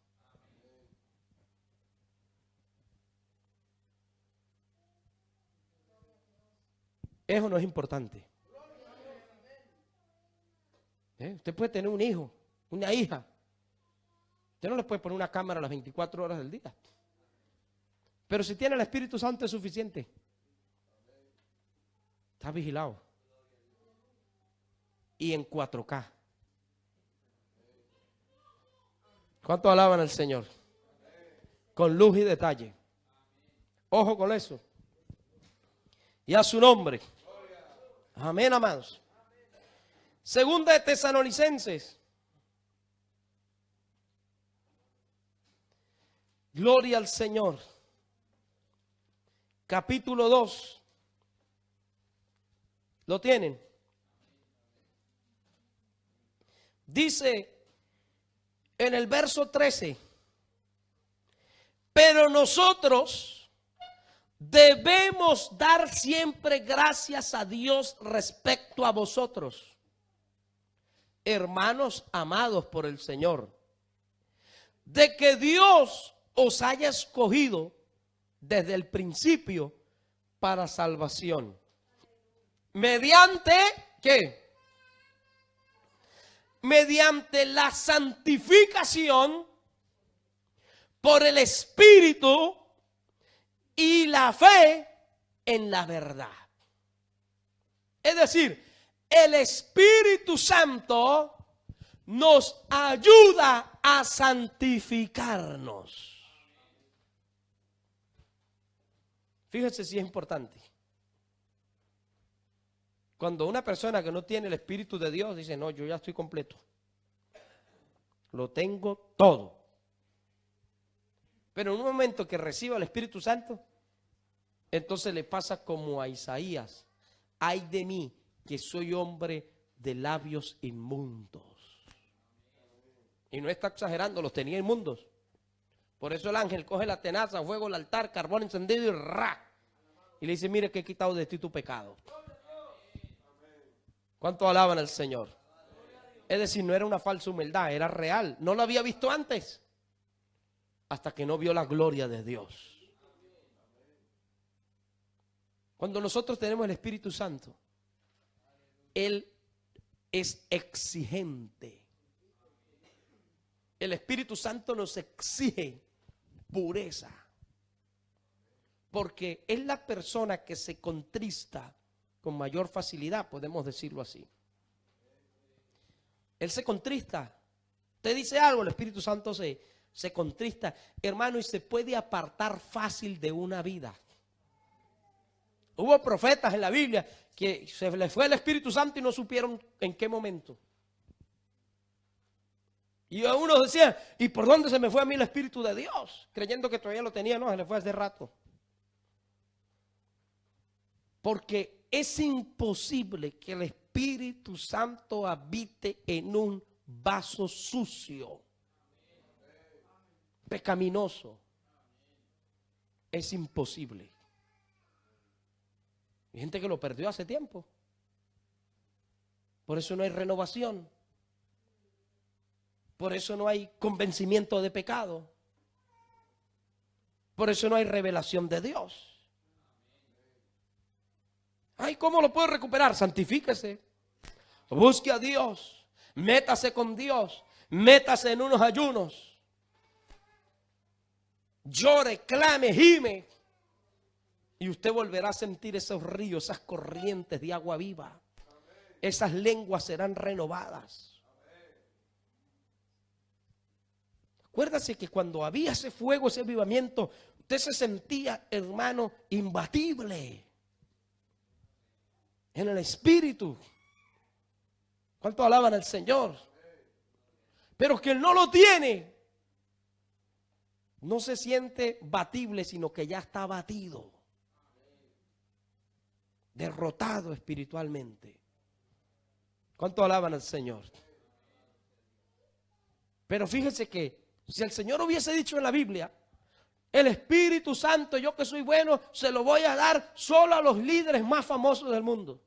Speaker 1: Eso no es importante. Usted puede tener un hijo, una hija. Usted no le puede poner una cámara a las 24 horas del día. Pero si tiene el Espíritu Santo es suficiente. Está vigilado. Y en 4K. ¿Cuánto alaban al Señor? Con luz y detalle. Ojo con eso. Y a su nombre. Amén, amados. Segunda de Tesalonicenses, Gloria al Señor. Capítulo 2. ¿Lo tienen? Dice en el verso 13: pero nosotros debemos dar siempre gracias a Dios respecto a vosotros, hermanos amados por el Señor, de que Dios os haya escogido desde el principio para salvación. ¿Mediante qué? Mediante la santificación por el Espíritu y la fe en la verdad. Es decir, el Espíritu Santo nos ayuda a santificarnos. Fíjense si es importante. Cuando una persona que no tiene el Espíritu de Dios dice, no, yo ya estoy completo, lo tengo todo. Pero en un momento que reciba el Espíritu Santo, entonces le pasa como a Isaías: ay de mí, que soy hombre de labios inmundos. Y no está exagerando, los tenía inmundos. Por eso el ángel coge la tenaza, fuego, el altar, carbón encendido y ¡ra! Y le dice, mire que he quitado de ti tu pecado. ¿Cuánto alaban al Señor? Es decir, no era una falsa humildad, era real. No lo había visto antes, hasta que no vio la gloria de Dios. Cuando nosotros tenemos el Espíritu Santo, Él es exigente. El Espíritu Santo nos exige pureza, porque es la persona que se contrista con mayor facilidad, podemos decirlo así. Él se contrista. Usted dice algo, el Espíritu Santo se contrista, hermano, y se puede apartar fácil de una vida. Hubo profetas en la Biblia que se les fue el Espíritu Santo y no supieron en qué momento. Y a uno decía, ¿y por dónde se me fue a mí el Espíritu de Dios? Creyendo que todavía lo tenía, no, se le fue hace rato. Porque es imposible que el Espíritu Santo habite en un vaso sucio, pecaminoso. Es imposible. Hay gente que lo perdió hace tiempo. Por eso no hay renovación. Por eso no hay convencimiento de pecado. Por eso no hay revelación de Dios. Ay, ¿cómo lo puedo recuperar? Santifíquese. Busque a Dios. Métase con Dios. Métase en unos ayunos. Llore, clame, gime. Y usted volverá a sentir esos ríos, esas corrientes de agua viva. Esas lenguas serán renovadas. Acuérdase que cuando había ese fuego, ese avivamiento, usted se sentía, hermano, imbatible en el Espíritu. ¿Cuánto alaban al Señor? Pero que él no lo tiene, no se siente batible, sino que ya está batido, derrotado espiritualmente. ¿Cuánto alaban al Señor? Pero fíjense que si el Señor hubiese dicho en la Biblia, el Espíritu Santo, yo que soy bueno, se lo voy a dar solo a los líderes más famosos del mundo,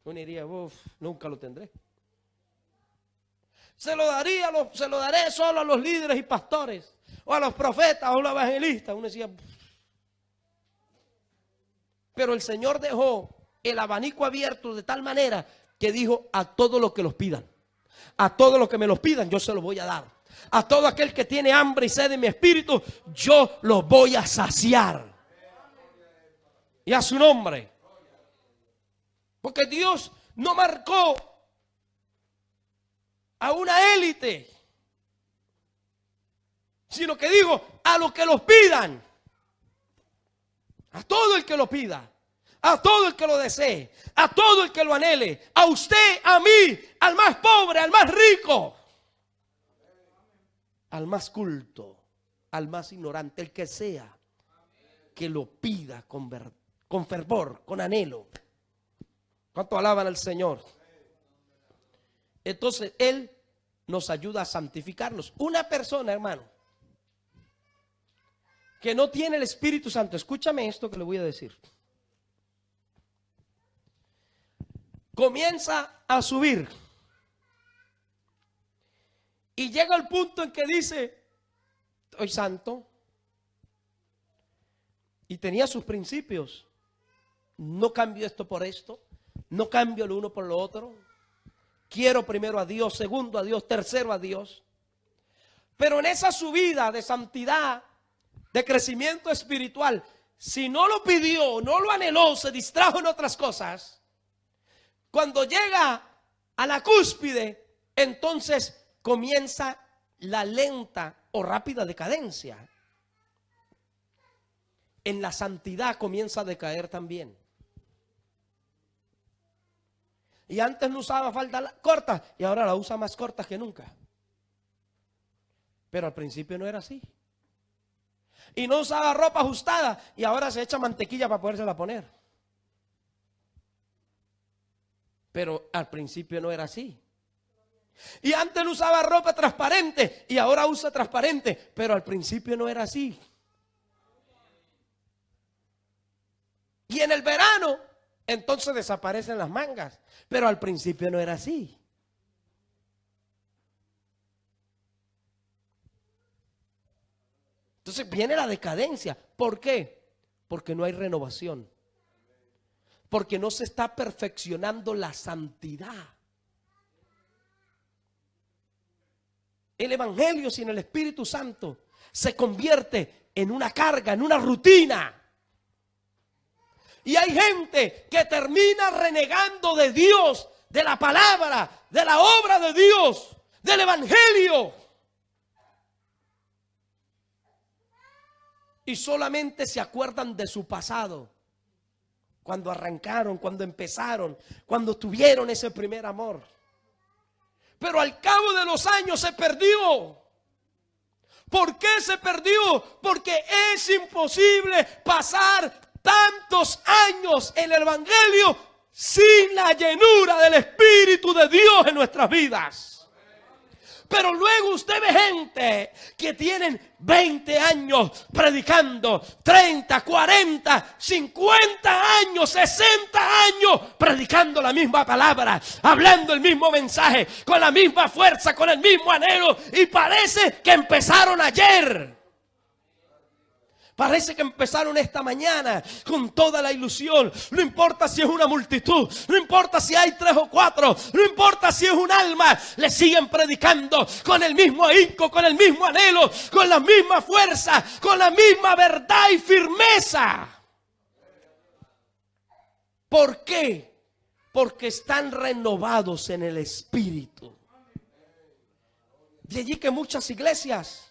Speaker 1: uno diría, nunca lo tendré. Se lo daré solo a los líderes y pastores, o a los profetas, o a los evangelistas. Uno decía, pero el Señor dejó el abanico abierto de tal manera que dijo, a todos los que los pidan, a todos los que me los pidan, yo se los voy a dar. A todo aquel que tiene hambre y sed de mi espíritu, yo los voy a saciar. Y a su nombre. Porque Dios no marcó a una élite, sino que dijo, a los que los pidan. A todo el que lo pida. A todo el que lo desee. A todo el que lo anhele. A usted, a mí, al más pobre, al más rico, al más culto, al más ignorante, el que sea, que lo pida con fervor, con anhelo. ¿Cuánto alaban al Señor? Entonces Él nos ayuda a santificarnos. Una persona, hermano, que no tiene el Espíritu Santo, escúchame esto que le voy a decir. Comienza a subir y llega al punto en que dice: soy santo, y tenía sus principios. No cambio esto por esto, no cambio lo uno por lo otro. Quiero primero a Dios, segundo a Dios, tercero a Dios. Pero en esa subida de santidad, de crecimiento espiritual, si no lo pidió, no lo anheló, se distrajo en otras cosas, cuando llega a la cúspide, entonces comienza la lenta o rápida decadencia. En la santidad comienza a decaer también. Y antes no usaba falda corta y ahora la usa más corta que nunca. Pero al principio no era así. Y no usaba ropa ajustada y ahora se echa mantequilla para podérsela poner. Pero al principio no era así. Y antes no usaba ropa transparente y ahora usa transparente, pero al principio no era así. Y en el verano, entonces desaparecen las mangas, pero al principio no era así. Entonces viene la decadencia. ¿Por qué? Porque no hay renovación. Porque no se está perfeccionando la santidad. El Evangelio sin el Espíritu Santo se convierte en una carga, en una rutina. Y hay gente que termina renegando de Dios, de la palabra, de la obra de Dios, del Evangelio. Y solamente se acuerdan de su pasado. Cuando arrancaron, cuando empezaron, cuando tuvieron ese primer amor. Pero al cabo de los años se perdió. ¿Por qué se perdió? Porque es imposible pasar tantos años en el Evangelio sin la llenura del Espíritu de Dios en nuestras vidas. Pero luego usted ve gente que tienen 20 años predicando, 30, 40, 50 años, 60 años predicando la misma palabra, hablando el mismo mensaje, con la misma fuerza, con el mismo anhelo, y parece que empezaron ayer. Parece que empezaron esta mañana con toda la ilusión. No importa si es una multitud, no importa si hay 3 o 4, no importa si es un alma, le siguen predicando con el mismo ahínco, con el mismo anhelo, con la misma fuerza, con la misma verdad y firmeza. ¿Por qué? Porque están renovados en el Espíritu. De allí que muchas iglesias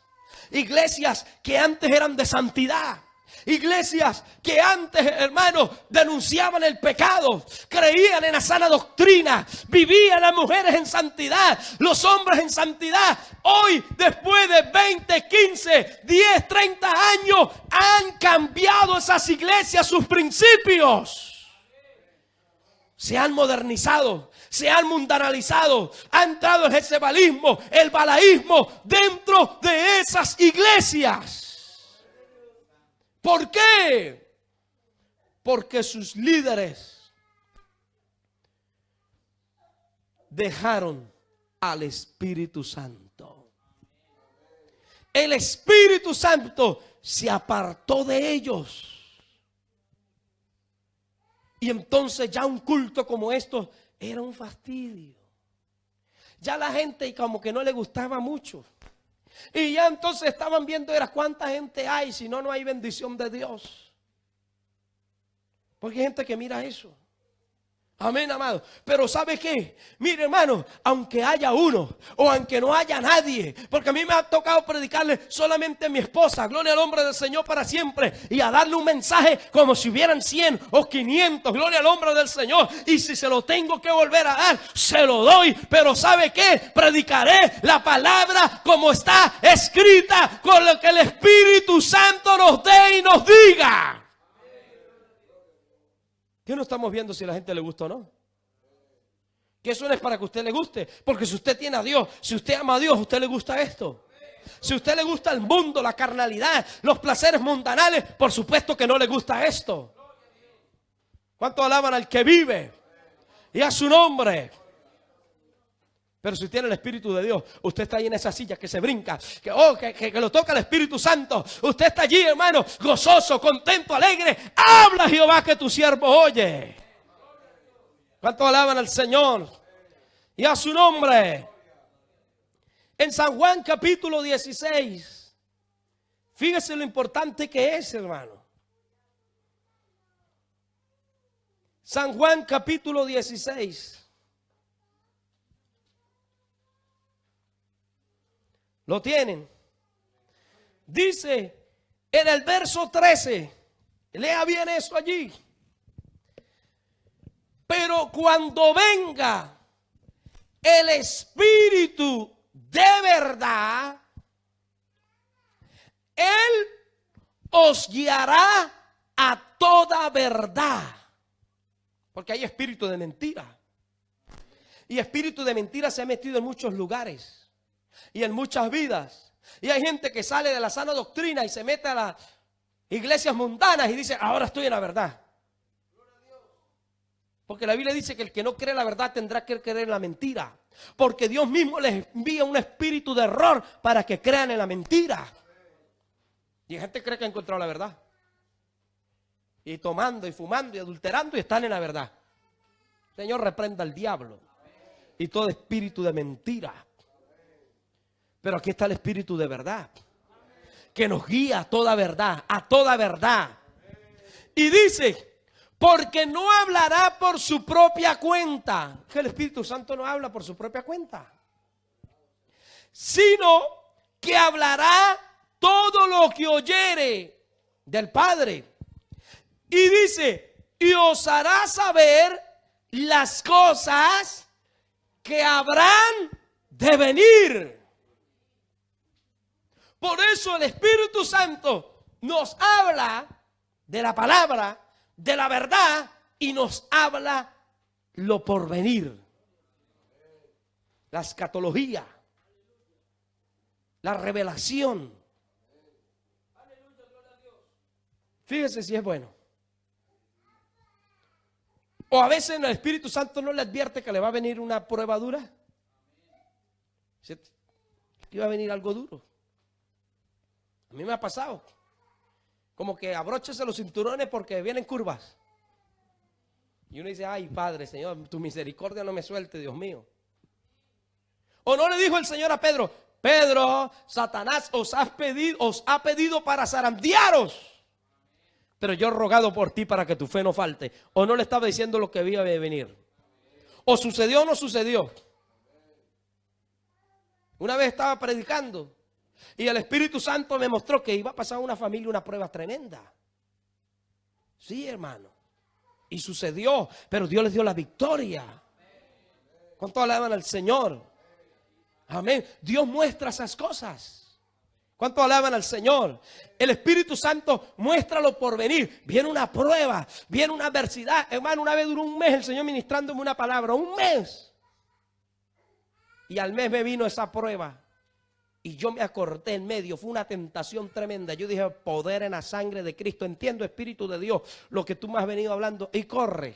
Speaker 1: que antes eran de santidad, iglesias que antes, hermanos, denunciaban el pecado, creían en la sana doctrina, vivían las mujeres en santidad, los hombres en santidad, hoy después de 20, 15, 10, 30 años han cambiado esas iglesias sus principios. Se han modernizado, se han mundanalizado, ha entrado el jezebalismo, el balaísmo dentro de esas iglesias. ¿Por qué? Porque sus líderes dejaron al Espíritu Santo. El Espíritu Santo se apartó de ellos. Y entonces ya un culto como esto era un fastidio. Ya la gente como que no le gustaba mucho. Y ya entonces estaban viendo era cuánta gente hay, si no, no hay bendición de Dios. Porque hay gente que mira eso. Amén, amado. Pero ¿sabe qué? Mire, hermano, aunque haya uno o aunque no haya nadie, porque a mí me ha tocado predicarle solamente a mi esposa, gloria al hombre del Señor para siempre, y a darle un mensaje como si hubieran 100 o 500, gloria al hombre del Señor. Y si se lo tengo que volver a dar, se lo doy. Pero ¿sabe qué? Predicaré la palabra como está escrita, con lo que el Espíritu Santo nos dé y nos diga. ¿Qué no estamos viendo si a la gente le gusta o no? Que eso no es para que a usted le guste. Porque si usted tiene a Dios, si usted ama a Dios, a usted le gusta esto. Si a usted le gusta el mundo, la carnalidad, los placeres mundanales, por supuesto que no le gusta esto. ¿Cuánto alaban al que vive? Y a su nombre. Pero si tiene el Espíritu de Dios, usted está ahí en esa silla que se brinca, que lo toca el Espíritu Santo. Usted está allí, hermano, gozoso, contento, alegre. Habla, Jehová, que tu siervo oye. ¿Cuánto alaban al Señor? Y a su nombre. En San Juan capítulo 16. Fíjese lo importante que es, hermano. San Juan capítulo 16. ¿Lo tienen? Dice en el verso 13, lea bien eso allí. Pero cuando venga el Espíritu de verdad, Él os guiará a toda verdad. Porque hay espíritu de mentira. Y espíritu de mentira se ha metido en muchos lugares. Y en muchas vidas. Y hay gente que sale de la sana doctrina y se mete a las iglesias mundanas y dice, ahora estoy en la verdad. Porque la Biblia dice que el que no cree la verdad tendrá que creer en la mentira. Porque Dios mismo les envía un espíritu de error para que crean en la mentira. Y hay gente que cree que ha encontrado la verdad. Y tomando y fumando y adulterando y están en la verdad. Señor, reprenda al diablo y todo espíritu de mentira. Pero aquí está el espíritu de verdad, que nos guía a toda verdad, a toda verdad. Y dice, porque no hablará por su propia cuenta. Que el Espíritu Santo no habla por su propia cuenta, sino que hablará todo lo que oyere del Padre. Y dice, y os hará saber las cosas que habrán de venir. Por eso el Espíritu Santo nos habla de la palabra, de la verdad, y nos habla lo por venir. La escatología, la revelación. Fíjese si es bueno. O a veces el Espíritu Santo no le advierte que le va a venir una prueba dura. Que va a venir algo duro. A mí me ha pasado. Como que abróchese los cinturones porque vienen curvas. Y uno dice, ay Padre, Señor, tu misericordia no me suelte, Dios mío. ¿O no le dijo el Señor a Pedro, Pedro, Satanás os ha pedido para zarandearos, pero yo he rogado por ti para que tu fe no falte? ¿O no le estaba diciendo lo que había de venir? ¿O sucedió o no sucedió? Una vez estaba predicando y el Espíritu Santo me mostró que iba a pasar a una familia una prueba tremenda. Sí, hermano. Y sucedió, pero Dios les dio la victoria. ¿Cuánto alaban al Señor? Amén. Dios muestra esas cosas. ¿Cuánto alaban al Señor? El Espíritu Santo muestra lo por venir. Viene una prueba, viene una adversidad. Hermano, una vez duró un mes el Señor ministrándome una palabra. Un mes. Y al mes me vino esa prueba. Y yo me acorté en medio. Fue una tentación tremenda. Yo dije, poder en la sangre de Cristo. Entiendo, Espíritu de Dios, lo que tú me has venido hablando. Y corre.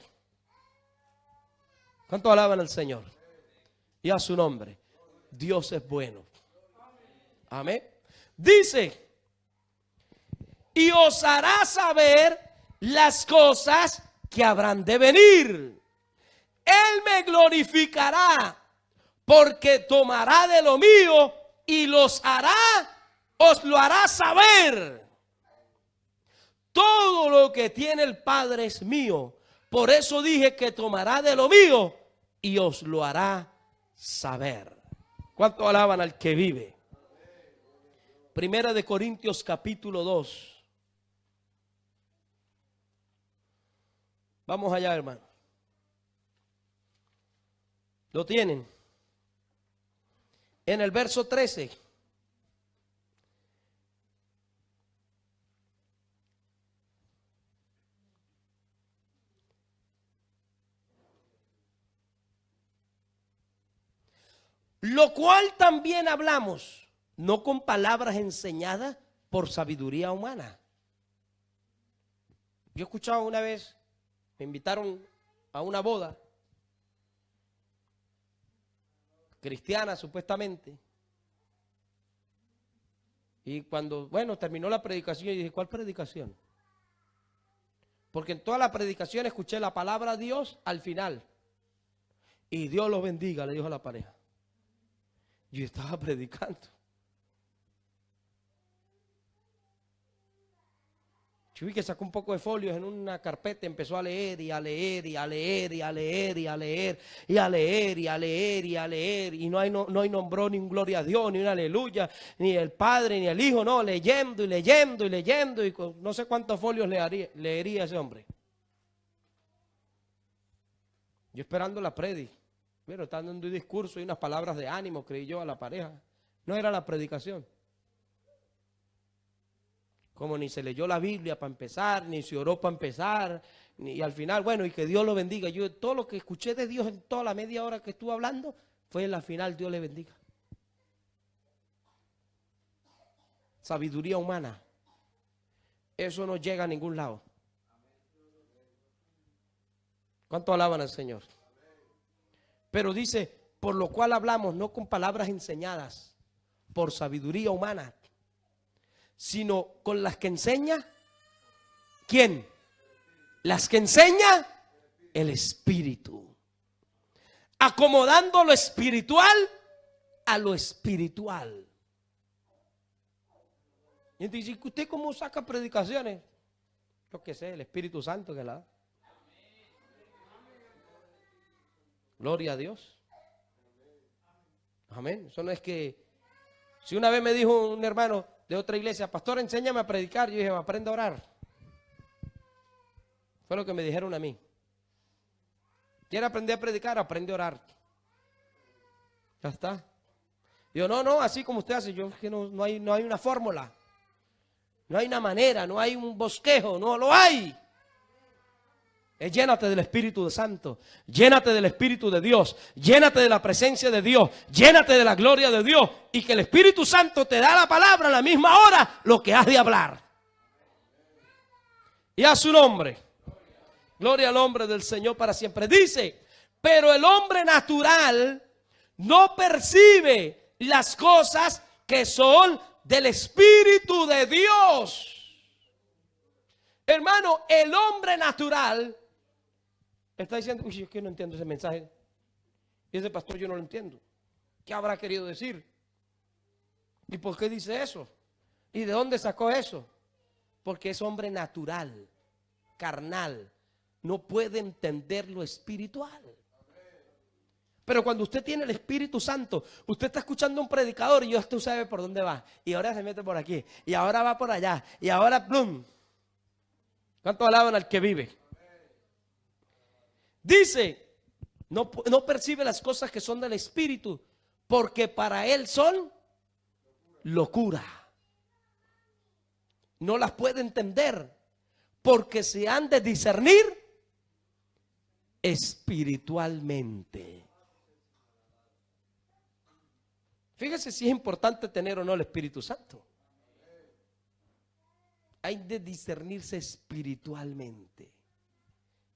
Speaker 1: ¿Cuánto alaban al Señor? Y a su nombre. Dios es bueno. Amén. Dice, y os hará saber las cosas que habrán de venir. Él me glorificará, porque tomará de lo mío y os lo hará saber. Todo lo que tiene el Padre es mío. Por eso dije que tomará de lo mío y os lo hará saber. ¿Cuánto alaban al que vive? Primera de Corintios capítulo 2. Vamos allá, hermano. ¿Lo tienen? En el verso 13. Lo cual también hablamos, no con palabras enseñadas por sabiduría humana. Yo escuchaba una vez, me invitaron a una boda cristiana supuestamente. Y cuando, bueno, terminó la predicación, yo dije, ¿cuál predicación? Porque en toda la predicación escuché la palabra Dios al final. Y Dios los bendiga, le dijo a la pareja. Yo estaba predicando. Yo vi que sacó un poco de folios en una carpeta, empezó a leer y a leer y a leer y a leer y a leer y a leer y a leer y a leer. Y no hay nombró ni un gloria a Dios, ni un aleluya, ni el Padre, ni el Hijo, no, leyendo y leyendo y leyendo. Y no sé cuántos folios leería ese hombre. Yo esperando la predica. Pero está dando un discurso y unas palabras de ánimo, creí yo, a la pareja. No era la predicación. Como ni se leyó la Biblia para empezar, ni se oró para empezar, y al final, bueno, y que Dios lo bendiga. Yo todo lo que escuché de Dios en toda la media hora que estuve hablando, fue en la final, Dios le bendiga. Sabiduría humana. Eso no llega a ningún lado. ¿Cuánto alaban al Señor? Pero dice, por lo cual hablamos no con palabras enseñadas por sabiduría humana, sino con las que enseña, ¿quién? Las que enseña el Espíritu. Acomodando lo espiritual a lo espiritual. Y dice, ¿usted cómo saca predicaciones? Yo qué sé, el Espíritu Santo que la da. Gloria a Dios. Amén. Eso no es que... Si una vez me dijo un hermano de otra iglesia, pastor, enséñame a predicar. Yo dije, aprende a orar. Fue lo que me dijeron a mí. ¿Quiere aprender a predicar? Aprende a orar. Ya está. Yo, no, así como usted hace. Yo que no hay una fórmula. No hay una manera, no hay un bosquejo, no lo hay. Llénate del Espíritu Santo, llénate del Espíritu de Dios, llénate de la presencia de Dios, llénate de la gloria de Dios, y que el Espíritu Santo te da la palabra a la misma hora lo que has de hablar. Y a su nombre, gloria al nombre del Señor para siempre. Dice, pero el hombre natural no percibe las cosas que son del Espíritu de Dios. Hermano, el hombre natural está diciendo, uy, es que no entiendo ese mensaje. Y ese pastor yo no lo entiendo. ¿Qué habrá querido decir? ¿Y por qué dice eso? ¿Y de dónde sacó eso? Porque es hombre natural, carnal. No puede entender lo espiritual. Pero cuando usted tiene el Espíritu Santo, usted está escuchando a un predicador y usted sabe por dónde va. Y ahora se mete por aquí. Y ahora va por allá. Y ahora, plum. ¿Cuánto alaban al que vive? Dice, no percibe las cosas que son del Espíritu, porque para él son locura. No las puede entender, porque se han de discernir espiritualmente. Fíjese si es importante tener o no el Espíritu Santo. Hay de discernirse espiritualmente.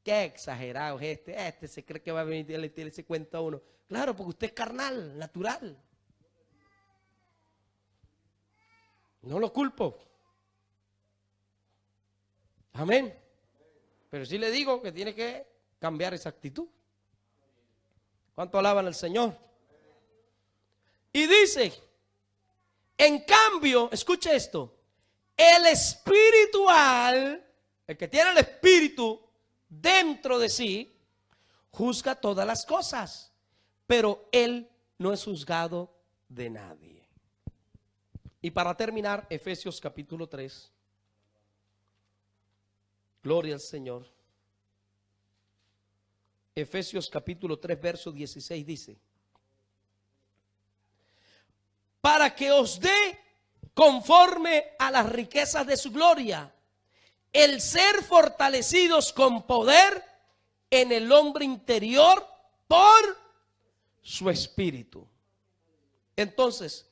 Speaker 1: Qué exagerado es este se cree que va a venir y le tiene ese cuento a uno. Claro, porque usted es carnal, natural. No lo culpo. Amén. Pero sí le digo que tiene que cambiar esa actitud. ¿Cuánto alaban al Señor? Y dice, en cambio, escuche esto, el espiritual, el que tiene el espíritu dentro de sí, juzga todas las cosas, pero Él no es juzgado de nadie. Y para terminar, Efesios capítulo 3. Gloria al Señor. Efesios capítulo 3, verso 16 dice: para que os dé conforme a las riquezas de su gloria, el ser fortalecidos con poder en el hombre interior por su Espíritu. Entonces,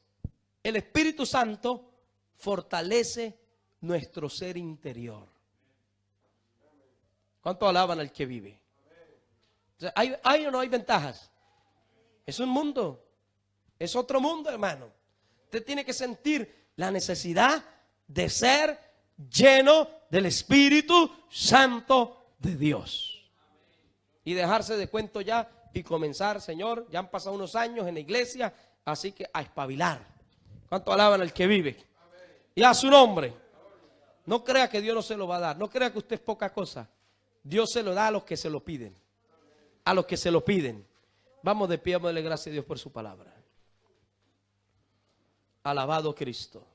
Speaker 1: el Espíritu Santo fortalece nuestro ser interior. ¿Cuánto alaban al que vive? O sea, ¿hay o no hay ventajas? Es un mundo, es otro mundo, hermano. Usted tiene que sentir la necesidad de ser lleno del Espíritu Santo de Dios. Y dejarse de cuento ya y comenzar, Señor, ya han pasado unos años en la iglesia, así que a espabilar. ¿Cuánto alaban al que vive? Y a su nombre. No crea que Dios no se lo va a dar. No crea que usted es poca cosa. Dios se lo da a los que se lo piden. A los que se lo piden. Vamos de pie, démosle gracias a Dios por su palabra. Alabado Cristo.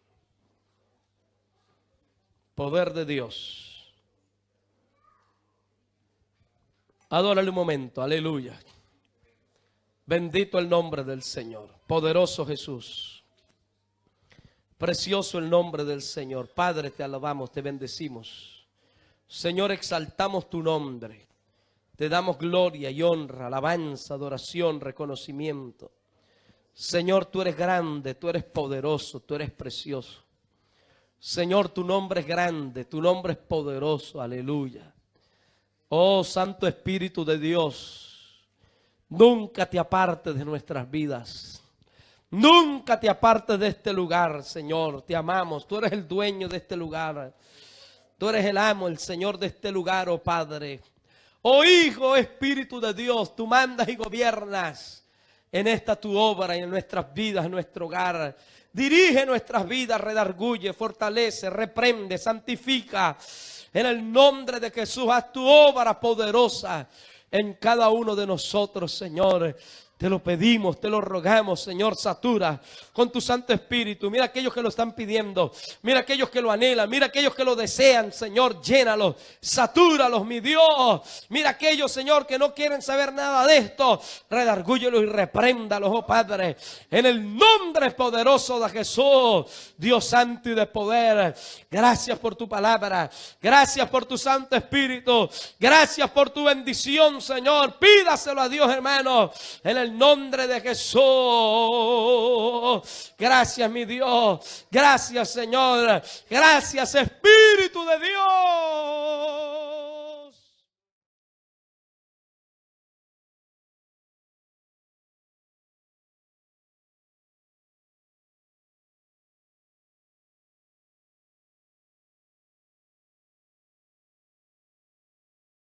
Speaker 1: Poder de Dios. Adórale un momento, aleluya. Bendito el nombre del Señor. Poderoso Jesús. Precioso el nombre del Señor. Padre, te alabamos, te bendecimos. Señor, exaltamos tu nombre. Te damos gloria y honra, alabanza, adoración, reconocimiento. Señor, tú eres grande, tú eres poderoso, tú eres precioso. Señor, tu nombre es grande, tu nombre es poderoso, aleluya. Oh, Santo Espíritu de Dios, nunca te apartes de nuestras vidas. Nunca te apartes de este lugar, Señor. Te amamos, tú eres el dueño de este lugar. Tú eres el amo, el Señor de este lugar, oh Padre. Oh Hijo, Espíritu de Dios, tú mandas y gobiernas en esta tu obra y en nuestras vidas, en nuestro hogar. Dirige nuestras vidas, redarguye, fortalece, reprende, santifica. En el nombre de Jesús, haz tu obra poderosa en cada uno de nosotros, Señor. Te lo pedimos, te lo rogamos, Señor, satura con tu Santo Espíritu. Mira aquellos que lo están pidiendo, mira aquellos que lo anhelan, mira aquellos que lo desean, Señor, llénalos, satúralos, mi Dios. Mira aquellos, Señor, que no quieren saber nada de esto, redargúyelos y repréndalos, oh Padre, en el nombre poderoso de Jesús, Dios santo y de poder. Gracias por tu palabra, gracias por tu Santo Espíritu, gracias por tu bendición, Señor. Pídaselo a Dios, hermano, en el nombre de Jesús. Gracias, mi Dios. Gracias, Señor. Gracias, Espíritu de Dios.